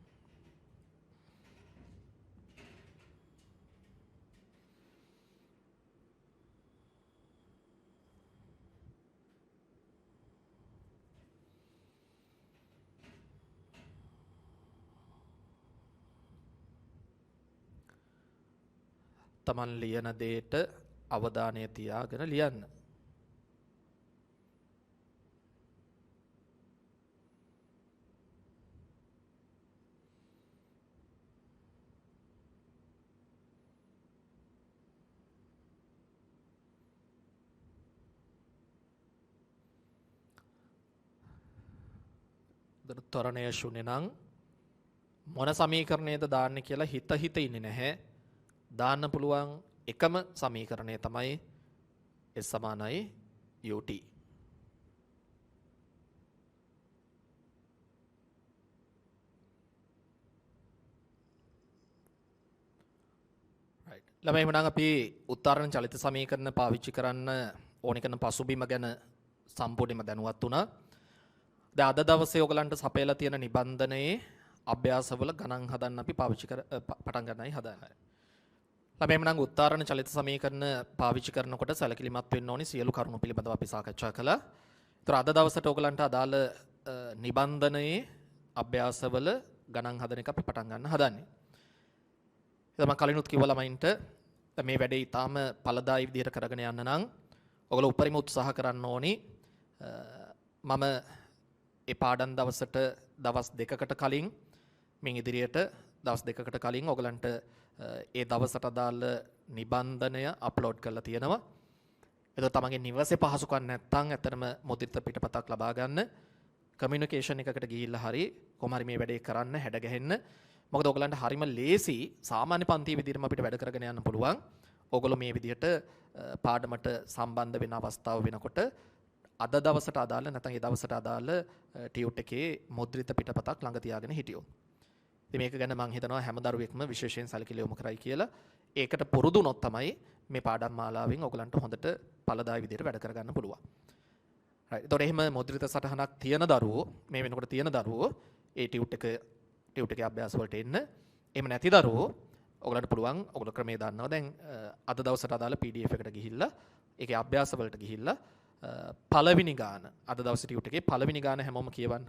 තමන් ලියන දෙයට අවධානය තියාගෙන ලියන්න. ත්වරණය ශුන්‍ය නම් මොන සමීකරණයද දාන්නේ කියලා හිත ඉන්නේ නැහැ. දාන්න පුළුවන් එකම සමීකරණය තමයි s සමානයි ut. right. ළමයි එහෙනම් අපි උත්තරණ චලිත සමීකරණ පාවිච්චි කරන්න ඕනි කරන පසුබිම ගැන සම්පූර්ණයෙන්ම දැනුවත් වුණා. දැන් අද දවසේ ඔයගලන්ට සපයලා තියෙන නිබන්ධනයේ අභ්‍යාසවල ගණන් හදන්න අපි පාවිච්චි පටන් ගන්නයි හදන්නේ. ළමයි එහෙනම් උත්තරණ චලිත සමීකරණ පාවිච්චි කරනකොට සැලකිලිමත් වෙන්න ඕනි සියලු කරුණු පිළිබඳව අපි සාකච්ඡා කළා. ඒතර අද දවසට ඔයගලන්ට අදාළ නිබන්ධනයේ අභ්‍යාසවල ගණන් හදන එක අපි පටන් ගන්න හදන්නේ. ඒක මම කලිනුත් කිව්වා ළමයින්ට මේ වැඩේ ඊටාම පළදායි විදිහට කරගෙන යන්න නම් ඔයගොල්ලෝ උපරිම උත්සාහ කරන්න ඕනි. මම ඒ පාඩම් දවසට දවස් දෙකකට කලින් මින් ඉදිරියට දවස් දෙකකට කලින් ඔයගලන්ට ඒ දවසට අදාළ නිබන්ධනය අප්ලෝඩ් කරලා තියෙනවා. ඒක තමන්ගේ නිවසේ පහසුකම් නැත්නම් ඇත්තටම මුද්‍රිත පිටපතක් ලබා ගන්න කමියුනිකේෂන් එකකට ගිහිල්ලා හරි කොහොම හරි මේ වැඩේ කරන්න හැඩ ගැහෙන්න. මොකද ඔයගලන්ට හරිම ලේසි සාමාන්‍ය පන්ති විදිහටම අපිට වැඩ කරගෙන යන්න පුළුවන්. ඔයගොල්ලෝ මේ විදිහට පාඩමට සම්බන්ධ වෙන අවස්ථාව වෙනකොට අද දවසට අදාළ නැත්නම් ඒ දවසට අදාළ ටියුට් එකේ මුද්‍රිත පිටපතක් ළඟ තියාගෙන හිටියෝ. ඉතින් මේක ගැන මම හිතනවා හැම දරුවෙක්ම විශේෂයෙන් සැලකිලි යොමු කරයි කියලා. ඒකට පුරුදු වුණොත් තමයි මේ පාඩම් මාලාවෙන් ඔයගලන්ට හොඳට ඵලදායී විදිහට වැඩ කරගන්න පුළුවන්. right. ඒතකොට එහෙම මුද්‍රිත සටහනක් තියෙන දරුවෝ මේ වෙනකොට තියෙන දරුවෝ ඒ ටියුට් එකේ අභ්‍යාස වලට එන්න. එහෙම නැති දරුවෝ ඔයගලන්ට පුළුවන් ඔයගොල්ලෝ ක්‍රමයේ දන්නවා දැන් අද දවසට අදාළ PDF එකට ගිහිල්ලා ඒකේ අභ්‍යාස වලට ගිහිල්ලා පළවෙනි ගාන අද දවසේ ටියුට් එකේ පළවෙනි ගාන හැමෝම කියවන්න.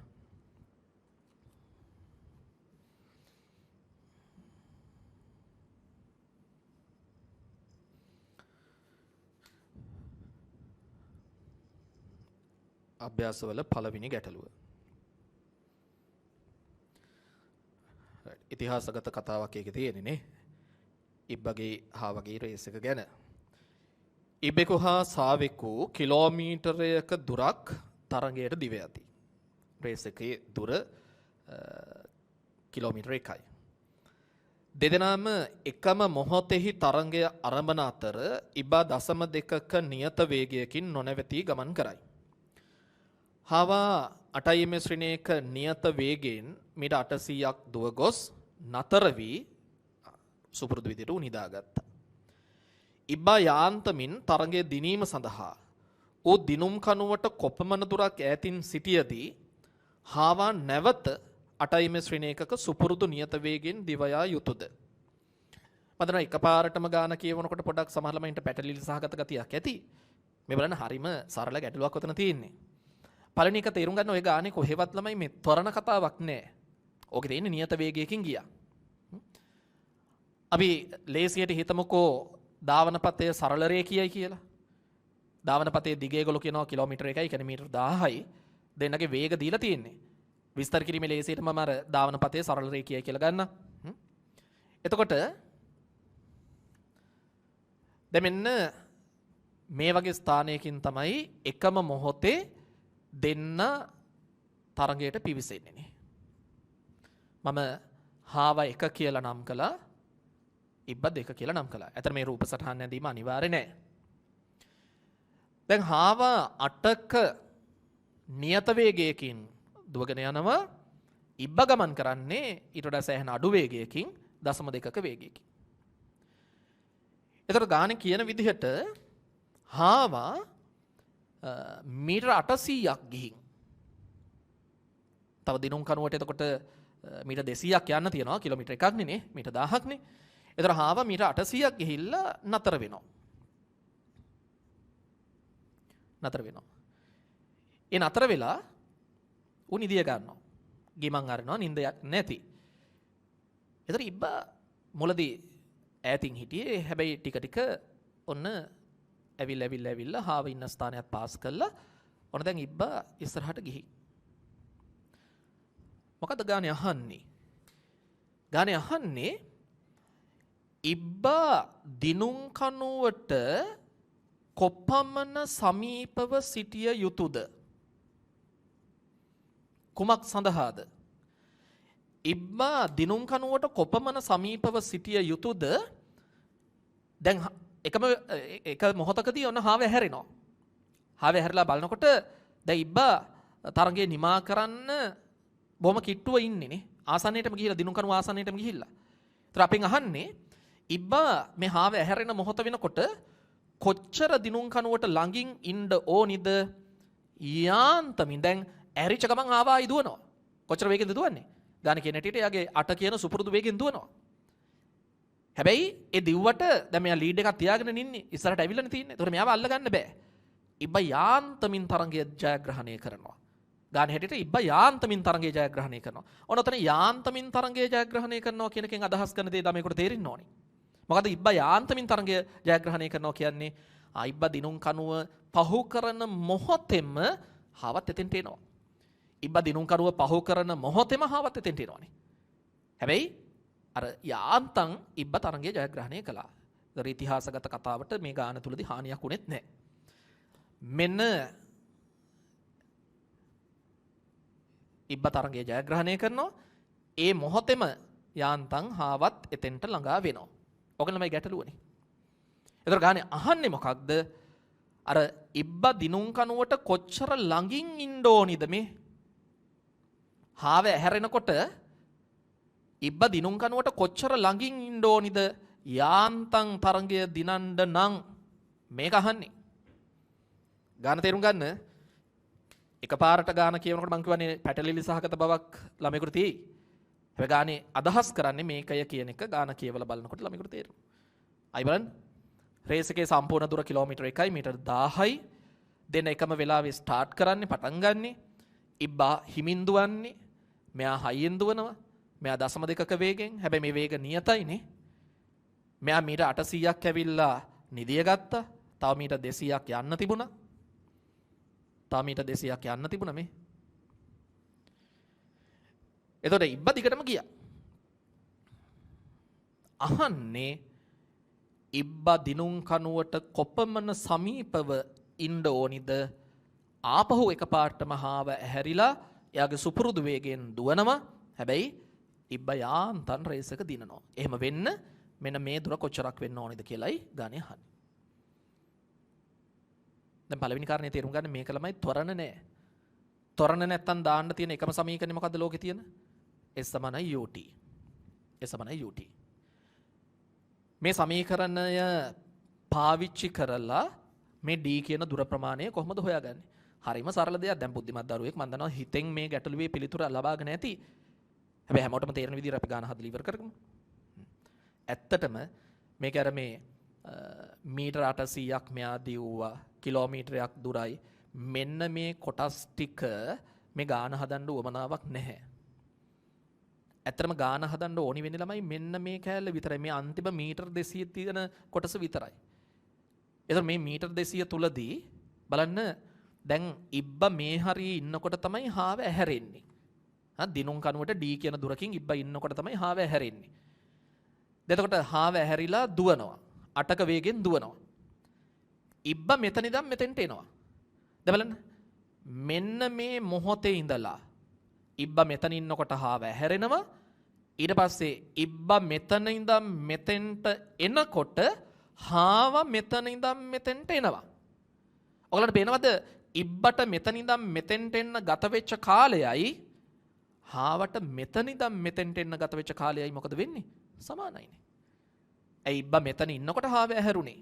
අභ්‍යාසවල පළවෙනි ගැටලුව. ඉතිහාසගත කතාවක් එකේ තියෙන්නේ නේ. ඉබ්බගේ හාවගේ රේස් එක ගැන. ඉබ්බෙකු හා සාවෙකු කිලෝමීටරයක දුරක් තරඟයට දිව යති. රේස් එකේ දුර කිලෝමීටර 1යි. දෙදෙනාම එකම මොහොතෙහි තරඟය ආරම්භන අතර ඉබ්බා 0.2ක නියත වේගයකින් නොනැවතී ගමන් කරයි. හාවා 8 ශ්‍රේණියක නියත වේගයෙන් මීටර් 800ක් දුව ගොස් නතර වී සුපුරුදු විදිහට නිදාගත්තා. ඉබ්බා යාන්තමින් තරඟය දිනීම සඳහා ඌ දිනුම් කනුවට කොපමණ දුරක් ඈතින් සිටියදී හාවා නැවත 8 ශ්‍රේණියක සුපුරුදු නියත වේගයෙන් දිවයා යුතුයද? මදන එකපාරටම ගාන කියවනකොට පොඩ්ඩක් සමහර ළමයින්ට පැටලිලි සහගත ගතියක් ඇති. මේ බලන්න හරිම සරල ගැටලුවක් උතන තියෙන්නේ. පළවෙනි එක තේරුම් ගන්න ඔය ගානේ කොහෙවත් ළමයි මේ ත්වරණ කතාවක් නෑ. ඕකේ තියෙන්නේ නියත වේගයකින් ගියා. අපි ලේසියට හිතමුකෝ ධාවන පතේ සරල රේඛියයි කියලා. ධාවන පතේ දිග ඒගොල්ලෝ කියනවා කිලෝමීටර 1යි කියන්නේ මීටර 1000යි. දෙන්නගේ වේග දීලා තියෙන්නේ. විස්තර කිරීමේ ලේසියට මම අර ධාවන පතේ සරල රේඛියයි කියලා ගන්න. එතකොට දැන් මෙන්න මේ වගේ ස්ථානයකින් තමයි එකම මොහොතේ දෙන්න තරඟයට පිවිසෙන්නේ නේ. මම හාව 1 කියලා නම් කළා. ඉබ්බ 2 කියලා නම් කළා. ඇතර මේ රූප සටහන් නැදීම අනිවාර්ය නෑ. දැන් හාව 8ක නියත වේගයකින් දුවගෙන යනවා. ඉබ්බ ගමන් කරන්නේ ඊට වඩා සෑහෙන අඩු වේගයකින් 0.2ක වේගයකින්. ඒතර ගානේ කියන විදිහට හාව මීටර 800ක් ගිහින් තව දිනුම් කනුවට එතකොට මීටර 200ක් යන්න තියෙනවා කිලෝමීටර එකක් නේ මීටර 1000ක් නේ. ඒතර හාව මීටර 800ක් ගිහිල්ලා නතර වෙනවා. ඒ නතර වෙලා උන් ඉදිය ගන්නවා. ගිමන් අරනවා නිින්දයක් නැති. ඒතර ඉබ්බා මුලදී ඈතින් හිටියේ හැබැයි ටික ටික ඔන්න ඇවිල්ලා හාව ඉන්න ස්ථානයක් පාස් කළා. ඔන්න දැන් ඉබ්බා ඉස්සරහට ගිහි. මොකද ගානේ අහන්නේ? ගානේ අහන්නේ ඉබ්බා දිනුම් කනුවට කොපමණ සමීපව සිටිය යුතුද? කුමක් සඳහාද? ඉබ්බා දිනුම් කනුවට කොපමණ සමීපව සිටිය යුතුද? දැන් එක මොහොතකදී ඔන්න හාව හැරෙනවා. හාව හැරලා බලනකොට දැන් ඉබ්බා තරඟේ නිමා කරන්න බොහොම කිට්ටුව ඉන්නේ නේ. ආසන්නයටම ගිහිල්ලා දිනුම් කනුව ආසන්නයටම ගිහිල්ලා. ඒතර අපෙන් අහන්නේ ඉබ්බා මේ හාව ඇහැරෙන මොහොත වෙනකොට කොච්චර දිනුම් කනුවට ළඟින් ඉන්න ඕනිද යාන්තමින් දැන් ඇරිච්ච ගමන් ආවායි දුවනවා. කොච්චර වේගෙන්ද දුවන්නේ? ගාන කියන හැටියට එයාගේ 8 කියන සුපුරුදු වේගෙන් දුවනවා. හැබැයි ඒ දිව්වට දැන් මෙයා ලීඩ් එකක් තියාගෙන ඉන්නේ. ඉස්සරහට ඇවිල්ලානේ තින්නේ. ඒතකොට මෙයාව අල්ල ගන්න බෑ. ඉබ්බා යාන්තමින් තරංගය ජයග්‍රහණය කරනවා. ගාන හැටියට ඉබ්බා යාන්තමින් තරංගය ජයග්‍රහණය කරනවා. ඔනතන යාන්තමින් තරංගය ජයග්‍රහණය කරනවා කියන එකෙන් අදහස් කරන දේ ළමයෙකුට තේරෙන්න ඕනේ. මොකද ඉබ්බා යාන්තමින් තරංගය ජයග්‍රහණය කරනවා කියන්නේ ඉබ්බා දිනුම් කනුව පහු කරන මොහොතෙම හාවත් එතෙන්ට එනවා. ඉබ්බා දිනුම් කනුව පහු කරන මොහොතෙම හාවත් එතෙන්ට එනවානේ. හැබැයි අර යාන්තම් ඉබ්බා තරංගය ජයග්‍රහණය කළා. ඒතර ඉතිහාසගත කතාවට මේ ගාන තුලදී හානියක් වුණෙත් නැහැ. මෙන්න ඉබ්බා තරංගය ජයග්‍රහණය කරනවා. ඒ මොහොතෙම යාන්තම් හාවත් එතෙන්ට ළඟා වෙනවා. ඔකන තමයි ගැටලුවනේ. ඒතර ගානේ අහන්නේ මොකක්ද? අර ඉබ්බා දිනුම් කනුවට කොච්චර ළඟින් ඉන්න ඕනිද මේ? හාව ඇහැරෙනකොට ඉබ්බා දිනුම් කනුවට කොච්චර ළඟින් ඉන්න ඕනිද යාන්තම් තරංගය දිනන්න නම් මේක අහන්නේ. ගාන තේරුම් ගන්න. එකපාරට ගාන කියනකොට මම කියවනේ පැටලිලි සහගත බවක් ළමයෙකුට තියෙයි. හැබැයි ගානේ අදහස් කරන්නේ මේකය කියන එක ගාන කියවලා බලනකොට ළමයෙකුට තේරෙනවා. අයි බලන්න. රේස් එකේ සම්පූර්ණ දුර කිලෝමීටර් 1යි මීටර් 1000යි. දෙන එකම වෙලාවේ ස්ටාර්ට් කරන්නේ පටන් ගන්නෙ. ඉබ්බා හිමින් දුවන්නේ. මෙයා හයියෙන් දුවනවා. මෙයා 0.2ක වේගෙන්. හැබැයි මේ වේග නියතයිනේ. මෙයා මීටර් 800ක් ඇවිල්ලා නිදිය ගත්තා. තව මීටර් 200ක් යන්න තිබුණා. තව මීටර් 200ක් යන්න තිබුණා මේ. එතකොට ඉබ්බා දිගටම ගියා. අහන්නේ ඉබ්බා දිනුම් කනුවට කොපමණ සමීපව ඉන්න ඕනිද ආපහු එකපාරටම හාව ඇහැරිලා එයාගේ සුපුරුදු වේගයෙන් දුවනවා. හැබැයි ඉබ්බා යාන්තම් රේස් එක දිනනවා. එහෙම වෙන්න මෙන්න මේ දුර කොච්චරක් වෙන්න ඕනිද කියලායි ගානේ අහන්නේ. දැන් පළවෙනි කාරණේ තේරුම් ගන්න මේක ළමයි ත්වරණ නෑ. ත්වරණ නැත්තම් දාන්න තියෙන එකම සමීකරණය මොකද්ද ලෝකේ තියෙන? S = UT. S = UT. මේ සමීකරණය පාවිච්චි කරලා මේ D කියන දුර ප්‍රමාණය කොහොමද හොයාගන්නේ? හරිම සරල දෙයක්. දැන් බුද්ධිමත් දරුවෙක් මම දන්නවා හිතෙන් මේ ගැටලුවේ පිළිතුර ලබාගෙන ඇති. හැබැයි හැමෝටම තේරෙන විදිහට අපි ගාන හදලා ඉවර කරගමු. ඇත්තටම මේක අර මේ මීටර 800ක් මෙයා දිව්වා කිලෝමීටරයක් දුරයි. මෙන්න මේ කොටස් ටික මේ ගාන හදන්න උවමනාවක් නැහැ. ඇත්තටම ගාන හදන්න ඕනි වෙන්නේ ළමයි මෙන්න මේ කෑල්ල විතරයි. මේ අන්තිම මීටර 200 තියෙන කොටස විතරයි. ඒතර මේ මීටර 200 තුලදී බලන්න දැන් ඉබ්බා මේ හරියේ ඉන්නකොට තමයි හාව ඇහැරෙන්නේ. දිනුම් කනුවට D කියන දුරකින් ඉබ්බා ඉන්නකොට තමයි හාව ඇහැරෙන්නේ. එතකොට හාව ඇහැරිලා දුවනවා. 8ක වේගෙන් දුවනවා. ඉබ්බා මෙතන ඉඳන් මෙතෙන්ට එනවා. දැන් බලන්න. මෙන්න මේ මොහොතේ ඉඳලා ඉබ්බා මෙතන ඉන්නකොට හාව ඇහැරෙනවා. ඊට පස්සේ ඉබ්බා මෙතන ඉඳන් මෙතෙන්ට එනකොට හාව මෙතන ඉඳන් මෙතෙන්ට එනවා. ඔයාලට පේනවද ඉබ්බට මෙතන ඉඳන් මෙතෙන්ට එන්න ගත වෙච්ච කාලයයි හාවට මෙතන ඉඳන් මෙතෙන්ට එන්න ගත වෙච්ච කාලයයි මොකද වෙන්නේ? සමානයිනේ. ඇයි ඉබ්බා මෙතන ඉන්නකොට හාව ඇහැරුණේ?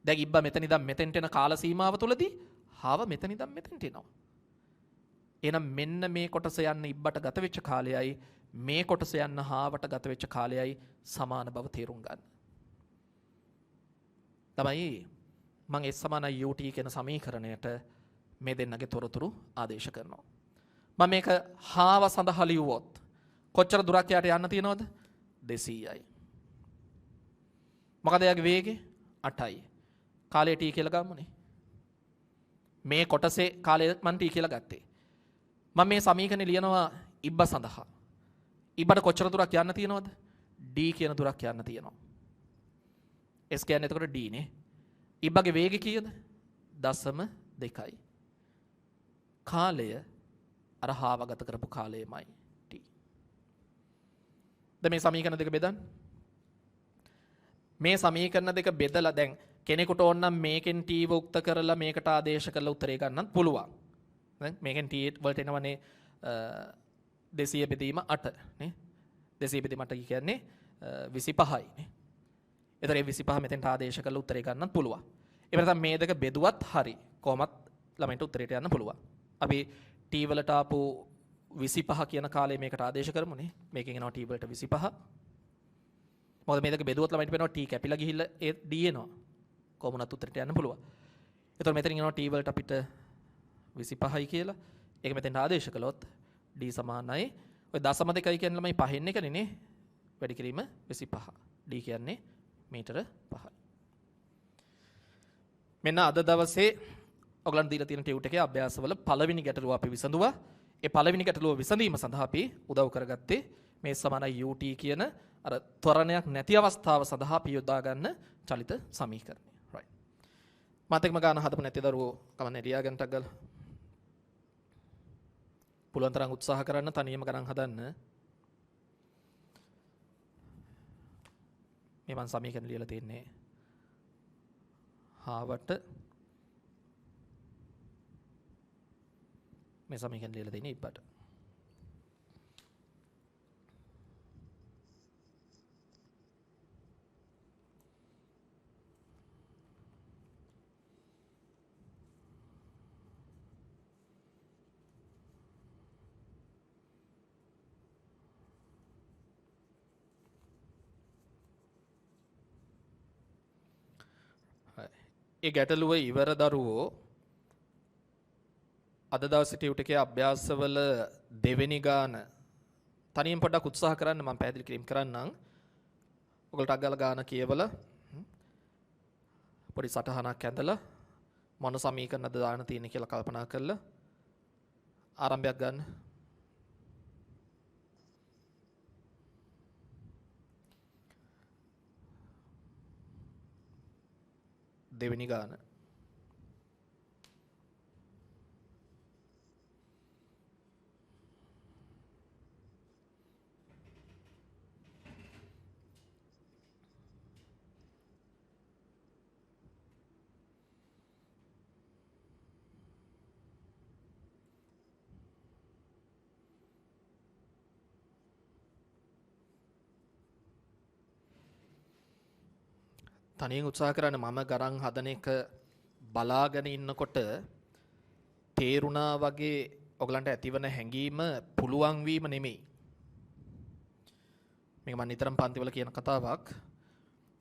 දැන් ඉබ්බා මෙතන ඉඳන් මෙතෙන්ට එන කාල සීමාව තුළදී හාව මෙතන ඉඳන් මෙතෙන්ට එනවා. එහෙනම් මෙන්න මේ කොටස යන්න ඉබ්බට ගත වෙච්ච කාලයයි මේ කොටස යන්න හාවට ගත වෙච්ච කාලයයි සමාන බව තේරුම් ගන්න. තමයි මම S = UT කියන සමීකරණයට මේ දෙන්නගේ තොරතුරු ආදේශ කරනවා. මම මේක හාව සඳහා ලියුවොත් කොච්චර දුරක් යට යන්න තියෙනවද? 200යි. මොකද එයාගේ වේගය 8යි. කාලය t කියලා ගමුනේ. මේ කොටසේ කාලය මම t කියලා ගත්තේ. මම මේ සමීකරණය ලියනවා ඉබ්බා සඳහා. ඉබ්බට කොච්චර දුරක් යන්න තියෙනවද? d කියන දුරක් යන්න තියෙනවා. s කියන්නේ එතකොට d නේ. ඉබ්බගේ වේගය කීයද? 0.2යි. කාලය අර හාව ගත කරපු කාලයමයි t. දැන් මේ සමීකරණ දෙක බෙදන්න. මේ සමීකරණ දෙක බෙදලා දැන් කෙනෙකුට ඕන නම් මේකෙන් t උක්ත කරලා මේකට ආදේශ කරලා උත්තරේ ගන්නත් පුළුවන්. දැන් මේකෙන් t වලට එනවනේ 200 බෙදීම 8 නේ. 200 බෙදීම 8 කියන්නේ 25යි නේ. ඒතර ඒ 25 මෙතෙන්ට ආදේශ කරලා උත්තරේ ගන්නත් පුළුවන්. ඒ වෙනතම මේ දෙක බෙදුවත් හරි. කොහොමත් ළමයින්ට උත්තරේට යන්න පුළුවන්. අපි t වලට ආපු 25 කියන කාලේ මේකට ආදේශ කරමුනේ. මේකෙන් එනවා t වලට 25. මොකද මේ දෙක බෙදුවත් ළමයින්ට වෙනවා t කැපිලා ගිහිල්ලා ඒ d එනවා. කොහොමවත් උත්තරේට යන්න පුළුවන්. ඒතර මෙතනින් එනවා t වලට අපිට 25යි කියලා. ඒක මෙතෙන්ට ආදේශ කළොත් d සමානයි ඔය දශම දෙකයි කියන්නේ ළමයි පහෙන් එකනේ නේ. වැඩි කිරීම 25. d කියන්නේ මීටර 5යි. මෙන්න අද දවසේ ඔයගලන්ට දීලා තියෙන ටියුට් එකේ අභ්‍යාසවල පළවෙනි ගැටලුව අපි විසඳුවා. ඒ පළවෙනි ගැටලුව විසඳීම සඳහා අපි උදව් කරගත්තේ මේ සමානයි ut කියන අර ත්වරණයක් නැති අවස්ථාව සඳහා අපි යොදා ගන්න චලිත සමීකරණය. right. මාත් එක්කම ගන්න හදපු නැති දරුවෝ කමන්නේ ලියා ගන්නට ගල. පුළුවන් තරම් උත්සාහ කරන්න තනියම ගණන් හදන්න. මේ මං සමීකරණ ලියලා තින්නේ හාවට මේ සමීකරණ ලියලා තින්නේ ඉබ්බට. ඒ ගැටලුව ඉවර දරුවෝ අද දවසේ ටියුට් එකේ අභ්‍යාසවල දෙවෙනි ගාන තනියෙන් පොඩ්ඩක් උත්සාහ කරන්න මම පැහැදිලි කිරීම කරන්නම්. ඔයගොල්ලෝ ටක් ගාලා ගාන කියවලා පොඩි සටහනක් ඇඳලා මොන සමීකරණද දාන්න තියෙන්නේ කියලා කල්පනා කරලා ආරම්භයක් ගන්න. දෙවෙනි ගාන තනියෙන් උත්සාහ කරන්න. මම ගණන් හදන එක බලාගෙන ඉන්නකොට තේරුණා වගේ ඔයගලන්ට ඇතිවන හැඟීම පුළුවන් වීම නෙමෙයි. මේක මම නිතරම පන්තිවල කියන කතාවක්.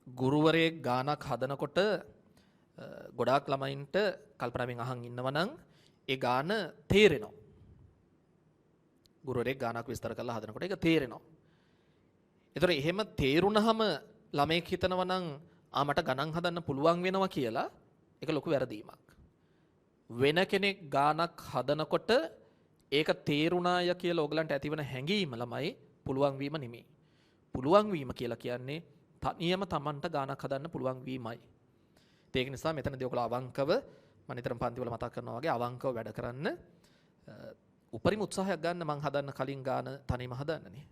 ගුරුවරයෙක් ගානක් හදනකොට ගොඩාක් ළමයින්ට කල්පනාවෙන් අහන් ඉන්නවනම් ඒ ගාන තේරෙනවා. ගුරුවරයෙක් ගානක් විස්තර කරලා හදනකොට ඒක තේරෙනවා. ඒතර එහෙම තේරුණාම ළමයෙක් හිතනවා නම් මට ගණන් හදන්න පුළුවන් වෙනවා කියලා ඒක ලොකු වැරදීමක්. වෙන කෙනෙක් ගානක් හදනකොට ඒක තේරුණාය කියලා ඔයගලන්ට ඇතිවන හැඟීම ළමයි පුළුවන් වීම නෙමෙයි. පුළුවන් වීම කියලා කියන්නේ තනියම Tamanට ගානක් හදන්න පුළුවන් වීමයි. ඒක නිසා මෙතනදී ඔයගොල්ලෝ අවංකව මම නිතරම පන්ති වල මතක් කරනවා වගේ අවංකව වැඩ කරන්න උපරිම උත්සාහයක් ගන්න. මං හදන්න කලින් ගාන තනියම හදන්නනේ.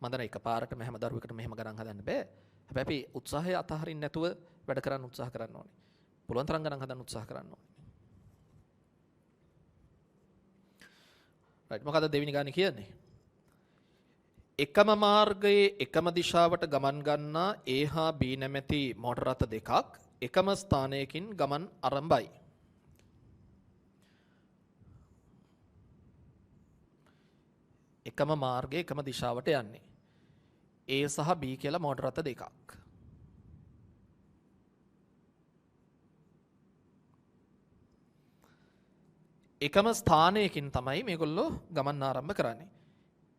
මම දන්න එකපාරටම හැම දරුවෙකුටම මෙහෙම ගණන් හදන්න බෑ. හැබැයි අපි උත්සාහය අතහරින්න නැතුව වැඩ කරන්න උත්සාහ කරන්න ඕනේ. පුළුවන් තරම් ගණන් හදන්න උත්සාහ කරන්න ඕනේ. රයිට්. මොකද දෙවෙනි ගානේ කියන්නේ? එකම මාර්ගයේ එකම දිශාවට ගමන් ගන්නා A හා B නැමැති මෝටර රථ දෙකක් එකම ස්ථානයකින් ගමන් ආරම්භයි. එකම මාර්ගයේ එකම දිශාවට යන්නේ A සහ B කියලා මෝටර රථ දෙකක්. එකම ස්ථානයකින් තමයි මේගොල්ලෝ ගමන් ආරම්භ කරන්නේ.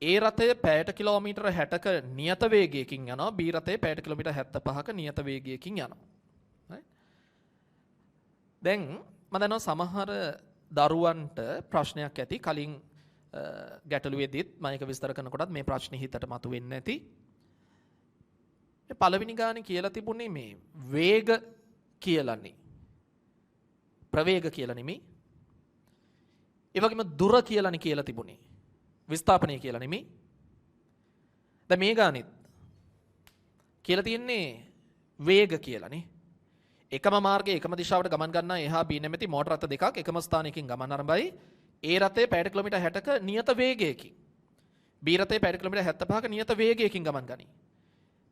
A රථය පැයට කිලෝමීටර 60ක නියත වේගයකින් යනවා. B රථය පැයට කිලෝමීටර 75ක නියත වේගයකින් යනවා. දැන් මම දන්නවා සමහර දරුවන්ට ප්‍රශ්නයක් ඇති. කලින් ගැටලුවේදීත් මම ඒක විස්තර කරනකොටත් මේ ප්‍රශ්නේ හිතට මතුවෙන්නේ නැති. මේ පළවෙනි ගානේ කියලා තිබුණේ මේ වේග කියලානේ. ප්‍රවේග කියලා නෙමෙයි. ඒ වගේම දුර කියලානේ කියලා තිබුණේ. විස්ථාපනය කියලා නෙමෙයි. දැන් මේ ගානෙත් කියලා තියෙන්නේ වේග කියලානේ. එකම මාර්ගයේ එකම දිශාවට ගමන් ගන්නා එහා B නැමැති මෝටර රථ දෙකක් එකම ස්ථානයකින් ගමන් ආරම්භයි. A රථයේ පැයට කිලෝමීටර් 60ක නියත වේගයකින් B රථයේ පැයට කිලෝමීටර් 75ක නියත වේගයකින් ගමන් ගනී.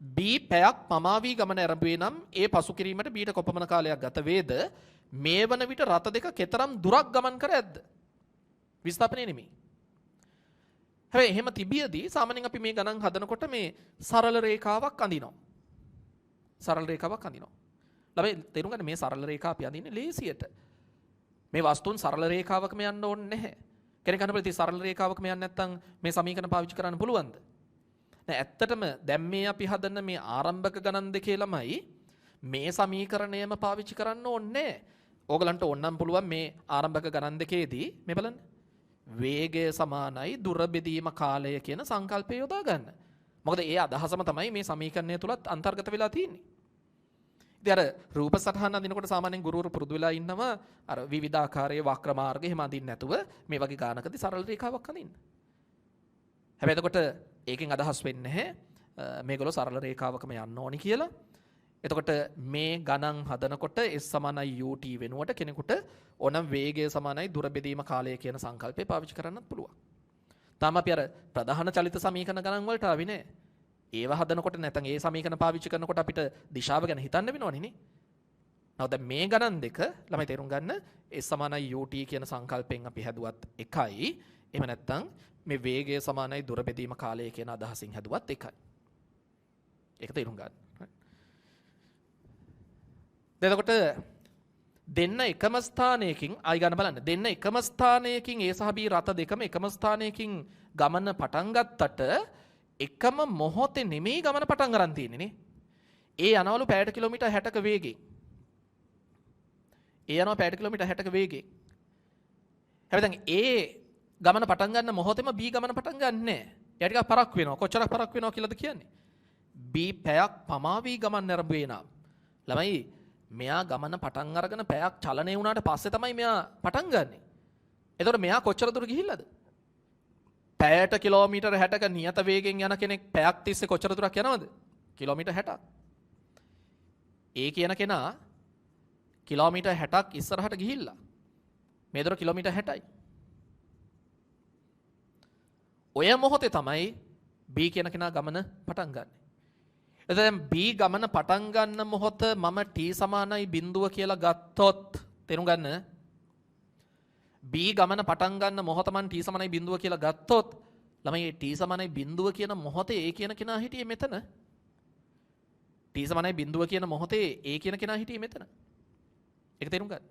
B පැයක් පමා වී ගමන ආරම්භුවේ නම් ඒ පසු කිරීමට B ට කොපමණ කාලයක් ගත වේද? මේ වන විට රථ දෙක කෙතරම් දුරක් ගමන් කර ඇද්ද? විස්ථාපනය නෙමෙයි. හැබැයි එහෙම තිබියදී සාමාන්‍යයෙන් අපි මේ ගණන් හදනකොට මේ සරල රේඛාවක් අඳිනවා. සරල රේඛාවක් අඳිනවා. ළමයි තේරුම් ගන්න මේ සරල රේඛාව අපි අඳින්නේ ලේසියට. මේ වස්තුන් සරල රේඛාවකම යන්න ඕනේ නැහැ. කෙනෙක් අහන ප්‍රති සරල රේඛාවකම යන්නේ නැත්නම් මේ සමීකරණ පාවිච්චි කරන්න පුළුවන්ද? නෑ ඇත්තටම දැන් මේ අපි හදන මේ ආරම්භක ගණන් දෙකේ ළමයි මේ සමීකරණයම පාවිච්චි කරන්න ඕනේ නැහැ. ඕගලන්ට ඕනනම් පුළුවන් මේ ආරම්භක ගණන් දෙකේදී මේ බලන්න වේගය සමානයි දුර බෙදීම කාලය කියන සංකල්පය යොදා ගන්න. මොකද ඒ අදහසම තමයි මේ සමීකරණය තුලත් අන්තර්ගත වෙලා තියෙන්නේ. ඉතින් අර රූප සටහන අඳිනකොට සාමාන්‍යයෙන් ගුරුවරු පුරුදු වෙලා ඉන්නවා අර විවිධාකාරයේ වක්‍ර මාර්ග එහෙම අඳින්න නැතුව මේ වගේ ගානකදී සරල රේඛාවක් අඳින්න. හැබැයි එතකොට ඒකෙන් අදහස් වෙන්නේ නැහැ මේගොල්ලෝ සරල රේඛාවකම යන්න ඕනි කියලා. එතකොට මේ ගණන් හදනකොට S සමානයි UT වෙනුවට කෙනෙකුට ඕනම් වේගය සමානයි දුර බෙදීම කාලය කියන සංකල්පය පාවිච්චි කරන්නත් පුළුවන්. තාම අපි අර ප්‍රධාන චලිත සමීකරණ ගණන් වලට ආවේ නැහැ. ඒව හදනකොට නැත්නම් ඒ සමීකරණ පාවිච්චි කරනකොට අපිට දිශාව ගැන හිතන්න වෙනවනේ නේ. නැවත මේ ගණන් දෙක ළමයි තේරුම් ගන්න S සමානයි UT කියන සංකල්පයෙන් අපි හැදුවත් එකයි. එහෙම නැත්නම් මේ වේගය සමානයි දුර බෙදීම කාලය කියන අදහසින් හැදුවත් එකයි. ඒක තේරුම් ගන්න. එතකොට දෙන්න එකම ස්ථානයකින් ආයි ගන්න බලන්න දෙන්න එකම ස්ථානයකින් A සහ B රථ දෙකම එකම ස්ථානයකින් ගමන පටන් ගත්තට එකම මොහොතේ නෙමෙයි ගමන පටන් ගන්න තියෙන්නේ නේ. ඒ යනවලු පැයට කිලෝමීටර් 60ක වේගෙන්. ඒ යනවා පැයට කිලෝමීටර් 60ක වේගෙන්. හැබැයි දැන් ඒ ගමන පටන් ගන්න මොහොතේම B ගමන පටන් ගන්න නැහැ. එයා ටිකක් පරක් වෙනවා. කොච්චරක් පරක් වෙනවා කියලාද කියන්නේ? B පැයක් පමා වී ගමන් ආරම්භ වෙනා. ළමයි මෙයා ගමන පටන් අරගෙන පැයක් චලනය වුණාට පස්සේ තමයි මෙයා පටන් ගන්නෙ. එතකොට මෙයා කොච්චර දුර ගිහිල්ලාද? පැයට කිලෝමීටර් 60ක නියත වේගෙන් යන කෙනෙක් පැයක් තිස්සේ කොච්චර දුරක් යනවද? කිලෝමීටර් 60ක්. ඒ කියන කෙනා කිලෝමීටර් 60ක් ඉස්සරහට ගිහිල්ලා. මේ දොර කිලෝමීටර් 60යි. ඔය මොහොතේ තමයි B කියන කෙනා ගමන පටන් ගන්නෙ. එතෙන් B ගමන පටන් ගන්න මොහොත මම t සමානයි බිඳුව කියලා ගත්තොත් තේරුම් ගන්න B ගමන පටන් ගන්න මොහොත මම t සමානයි බිඳුව කියලා ගත්තොත් ළමයි t සමානයි බිඳුව කියන මොහොතේ A කියන කෙනා හිටියේ මෙතන t සමානයි බිඳුව කියන මොහොතේ A කියන කෙනා හිටියේ මෙතන ඒක තේරුම් ගන්න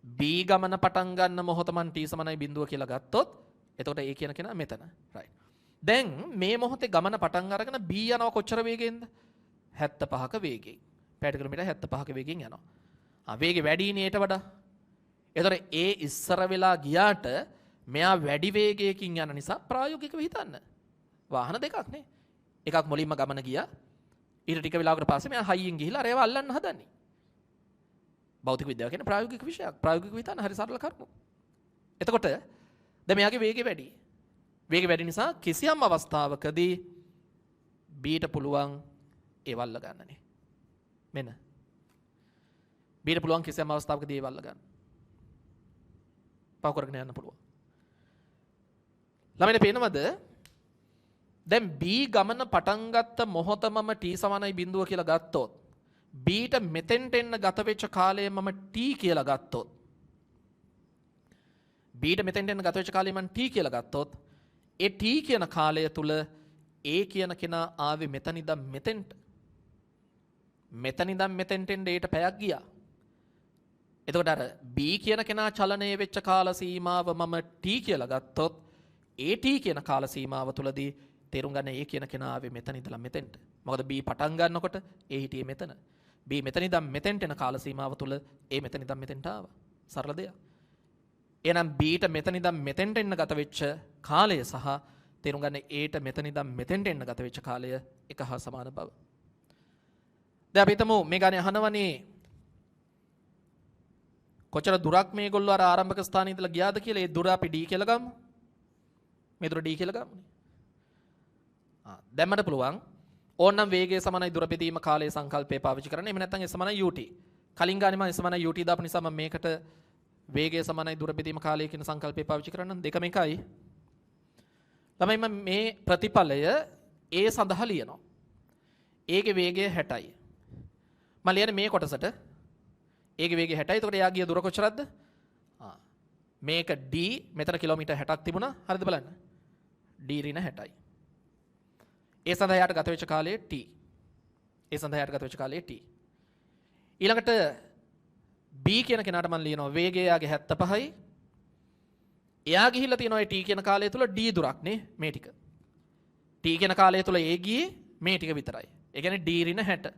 B ගමන පටන් ගන්න මොහොත මම t සමානයි බිඳුව කියලා ගත්තොත් එතකොට A කියන කෙනා මෙතන right දැන් මේ මොහොතේ ගමන පටන් අරගෙන B යනවා කොච්චර වේගෙන්ද 75ක වේගෙන් පැයට කිලෝමීටර් 75ක වේගෙන් යනවා වේගෙ වැඩි නේ ඊට වඩා එතකොට A ඉස්සර වෙලා ගියාට මෙයා වැඩි වේගයකින් යන නිසා ප්‍රායෝගිකව හිතන්න වාහන දෙකක් නේ එකක් මුලින්ම ගමන ගියා ඊට ටික වෙලාවකට පස්සේ මෙයා හයියෙන් ගිහිලා අරේව අල්ලන්න හදන්නේ භෞතික විද්‍යාව කියන්නේ ප්‍රායෝගික විෂයක් ප්‍රායෝගිකව හිතන්න හරි සරල කරුණු එතකොට දැන් මෙයාගේ වේගය වැඩි වේගය වැඩි නිසා කිසියම් අවස්ථාවකදී B ට පුළුවන් ඒ වල්ල ගන්නනේ මෙන්න B ට පුළුවන් කිසියම් අවස්ථාවකදී ඒ වල්ල ගන්න පව කරගෙන යන්න පුළුවන් ළමයිට පේනවද දැන් B ගමන පටන් ගත්ත මොහොත මම t සමානයි බිඳුව කියලා ගත්තොත් B ට මෙතෙන්ට එන්න ගත වෙච්ච කාලය මම t කියලා ගත්තොත් B ට මෙතෙන්ට එන්න ගත වෙච්ච කාලය මම t කියලා ගත්තොත් ඒ t කියන කාලය තුල A කියන කෙනා ආවේ මෙතන ඉඳන් මෙතෙන්ට මෙතෙන්ට එන්න ඒට පැයක් ගියා එතකොට අර B කියන කෙනා චලනය වෙච්ච කාල සීමාව මම t කියලා ගත්තොත් ඒ t කියන කාල සීමාව තුලදී තේරුම් ගන්න A කියන කෙනා ආවේ මෙතන ඉඳලා මෙතෙන්ට මොකද B පටන් ගන්නකොට A හිටියේ මෙතන B මෙතන ඉඳන් මෙතෙන්ට එන කාල සීමාව තුල A මෙතන ඉඳන් මෙතෙන්ට ආවා සරල දෙයක් එහෙනම් B ට මෙතන ඉඳන් මෙතෙන්ට එන්න ගත වෙච්ච කාලය සහ තේරුම් ගන්න A ට මෙතන ඉඳන් මෙතෙන්ට එන්න ගත වෙච්ච කාලය එක හා සමාන බව. දැන් අපි හිතමු මේ ගානේ අහනවනේ කොච්චර දුරක් මේගොල්ලෝ අර ආරම්භක ස්ථානයේ ඉඳලා ගියාද කියලා ඒ දුර අපි D කියලා ගමු. මේ දුර D කියලා ගමුනේ. දැම්මට පුළුවන් ඕනනම් වේගය සමානයි දුර බෙදීම කාලයේ සංකල්පය පාවිච්චි කරන්න. එහෙම නැත්නම් S සමානයි UT. කලින් ගානේ මම S සමානයි UT දාපු නිසා මම මේකට වේගය සමානයි දුර බෙදීම කාලය කියන සංකල්පය පාවිච්චි කරන්න දෙකම එකයි. ළමයි මම මේ ප්‍රතිඵලය A සඳහා ලියනවා. ඒකේ වේගය 60යි. මම ලියන්නේ මේ කොටසට. ඒකේ වේගය 60යි. එතකොට එයා ගිය දුර කොච්චරද? මේක d මෙතන කිලෝමීටර් 60ක් තිබුණා. හරිද බලන්න. d ඍණ 60යි. ඒ සඳහා යාට ගත වෙච්ච කාලය t. ඒ සඳහා යාට ගත වෙච්ච කාලය t. ඊළඟට b කියන කෙනාට මම ලියනවා වේගය යාගේ 75යි. එයා ගිහිල්ලා තියෙනවා ඒ t කියන කාලය තුල d දුරක් නේ මේ ටික. t කියන කාලය තුල ඒ ගියේ මේ ටික විතරයි. ඒ කියන්නේ d ඍණ 60.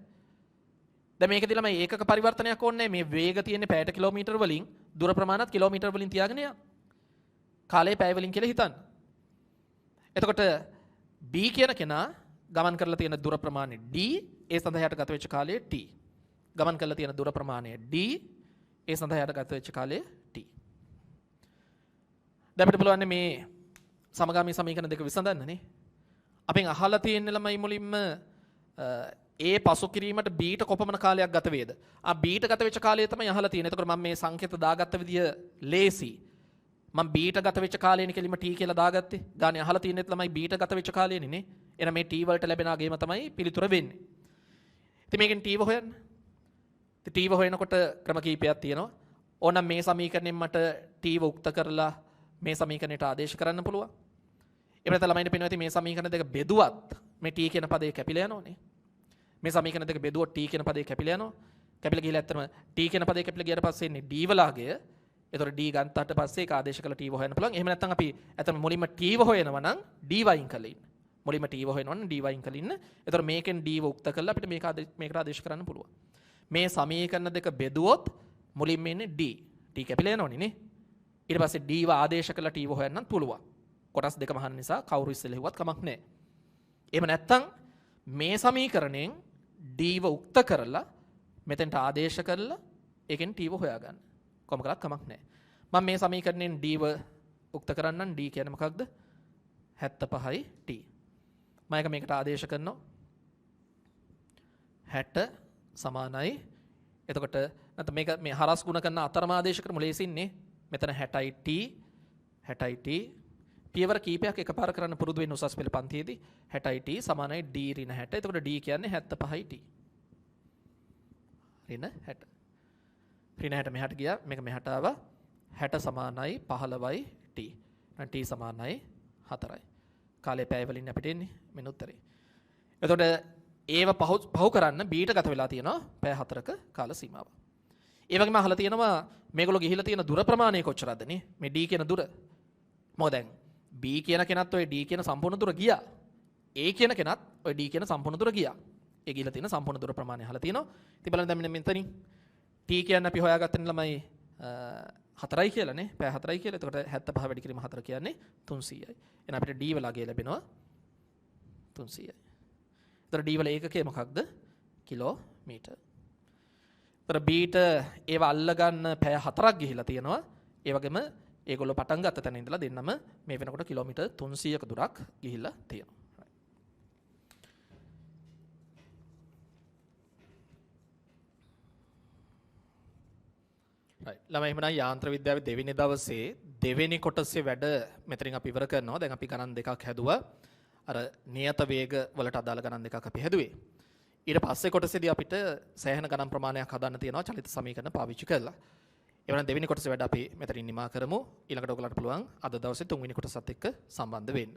දැන් මේකදී ළමයි ඒකක පරිවර්තනයක් ඕනේ මේ වේග තියෙන්නේ පැයට කිලෝමීටර වලින් දුර ප්‍රමාණත් කිලෝමීටර වලින් තියාගෙන යන්න. කාලය පැය වලින් කියලා හිතන්න. එතකොට b කියන කෙනා ගමන් කරලා තියෙන දුර ප්‍රමාණය d ඒ සඳහා යට ගත වෙච්ච කාලය t. ගමන් කරලා තියෙන දුර ප්‍රමාණය d ඒ සඳහා යට ගත වෙච්ච කාලය t. දැන් අපිට පුළුවන් මේ සමගාමී සමීකරණ දෙක විසඳන්න නේ. අපෙන් අහලා තියෙන ළමයි මුලින්ම ඒ පසු කිරීමට b ට කොපමණ කාලයක් ගත වේද? b ට ගත වෙච්ච කාලය තමයි අහලා තියෙන්නේ. එතකොට මම මේ සංකේත දාගත්ත විදිය ලේසි. මම b ට ගත වෙච්ච කාලයනේ කෙලිම t කියලා දාගත්තේ. ගානේ අහලා තියෙනෙත් ළමයි b ට ගත වෙච්ච කාලයනේ නේ. එහෙනම් මේ t වලට ලැබෙන අගයම තමයි පිළිතුර වෙන්නේ. ඉතින් මේකෙන් t හොයන්න. ඉතින් t හොයනකොට ක්‍රම කීපයක් තියෙනවා. ඕනම් මේ සමීකරණයෙන් මට t උක්ත කරලා මේ සමීකරණයට ආදේශ කරන්න පුළුවන්. එහෙම නැත්නම් ළමයින්ට පේනවා ඉතින් මේ සමීකරණ දෙක බෙදුවත් මේ t කියන පදේ කැපිලා යනෝනේ. මේ සමීකරණ දෙක බෙදුවොත් t කියන පදේ කැපිලා යනවා. කැපිලා ගිහලා ඇත්තම t කියන පදේ කැපිලා ගියාට පස්සේ ඉන්නේ d වලාගය. ඒතකොට d ගන්තාට පස්සේ ඒක ආදේශ කරලා t හොයන්න පුළුවන්. එහෙම නැත්නම් අපි ඇත්තම මුලින්ම t හොයනවා නම් d වයින් කරලා ඉන්න. මුලින්ම t හොයනවා නම් d වයින් කරලා ඉන්න. ඒතකොට මේකෙන් d උක්ත කරලා අපිට මේකට ආදේශ කරන්න පුළුවන්. මේ සමීකරණ දෙක බෙදුවොත් මුලින්ම ඉන්නේ d. t කැපිලා යනෝනේ නේ. ඊට පස්සේ d ව ආදේශ කරලා t හොයන්නත් පුළුවන්. කොටස් දෙකම අහන්න නිසා කවුරු ඉස්සෙල්ලා හෙව්වත් කමක් නැහැ. එහෙම නැත්නම් මේ සමීකරණයෙන් d ව උක්ත කරලා මෙතෙන්ට ආදේශ කරලා ඒකෙන් t ව හොයාගන්න. කොහොම කරත් කමක් නැහැ. මම මේ සමීකරණයෙන් d ව උක්ත කරන්නම්. d කියන්නේ මොකක්ද? 75යි t. මම එක මේකට ආදේශ කරනවා. 60 සමානයි. එතකොට නැත්නම් මේක මේ හරස් ගුණ කරන අතරම ආදේශ කරමු ලේසින්නේ. මෙතන 60යි t 60යි t පියවර කීපයක් එකපාර කරන්න පුරුදු වෙන්න උසස් පෙළ පන්තියේදී 60යි t සමානයි d ඍණ 60. එතකොට d කියන්නේ 75යි t. ඍණ 60. ඍණ 60 මෙහාට ගියා. මේක මෙහාට ආවා. 60 සමානයි 15යි t. නැත්නම් t සමානයි 4යි. කාලේ පැය වලින් අපිට එන්නේ මෙන්න උත්තරේ. එතකොට ඒව පහු කරන්න b ට ගත වෙලා තියෙනවා පැය 4ක කාල සීමාව. ඒ වගේම අහලා තියෙනවා මේගොල්ලෝ ගිහිලා තියෙන දුර ප්‍රමාණය කොච්චරද නේ? මේ d කියන දුර. මොකද දැන් b කියන කෙනත් ඔය d කියන සම්පූර්ණ දුර ගියා. a කියන කෙනත් ඔය d කියන සම්පූර්ණ දුර ගියා. ඒ ගිහිලා තියෙන සම්පූර්ණ දුර ප්‍රමාණය අහලා තියෙනවා. ඉතින් බලන්න දැන් මෙතනින් t කියන්නේ අපි හොයාගත්තනේ ළමයි 4යි කියලා නේ. පැය 4යි කියලා. එතකොට 75 වැඩි කිරීම 4 කියන්නේ 300යි. එහෙනම් අපිට d වල අගය ලැබෙනවා 300යි. එතකොට d වල ඒකකය මොකක්ද? කිලෝමීටර්. එතකොට b ට ඒව අල්ල ගන්න පැය 4ක් ගිහිලා තියෙනවා. ඒ වගේම ඒගොල්ලෝ පටන් ගත්ත තැන ඉඳලා දෙන්නම මේ වෙනකොට කිලෝමීටර් 300ක දුරක් ගිහිල්ලා තියෙනවා. right. ළමයි එහෙනම් යාන්ත්‍ර විද්‍යාවේ දෙවෙනි දවසේ දෙවෙනි කොටසේ වැඩ මෙතනින් අපි ඉවර කරනවා. දැන් අපි ගණන් දෙකක් හැදුවා. අර නියත වේග වලට අදාළ ගණන් දෙකක් අපි හැදුවේ. ඊට පස්සේ කොටසේදී අපිට සෑහෙන ගණන් ප්‍රමාණයක් හදන්න තියෙනවා චලිත සමීකරණ පාවිච්චි කරලා. එවනම් දෙවෙනි කොටසේ වැඩ අපි මෙතනින් නිමා කරමු. ඊළඟට ඔයගලන්ට පුළුවන් අද දවසේ තුන්වෙනි කොටසත් එක්ක සම්බන්ධ වෙන්න.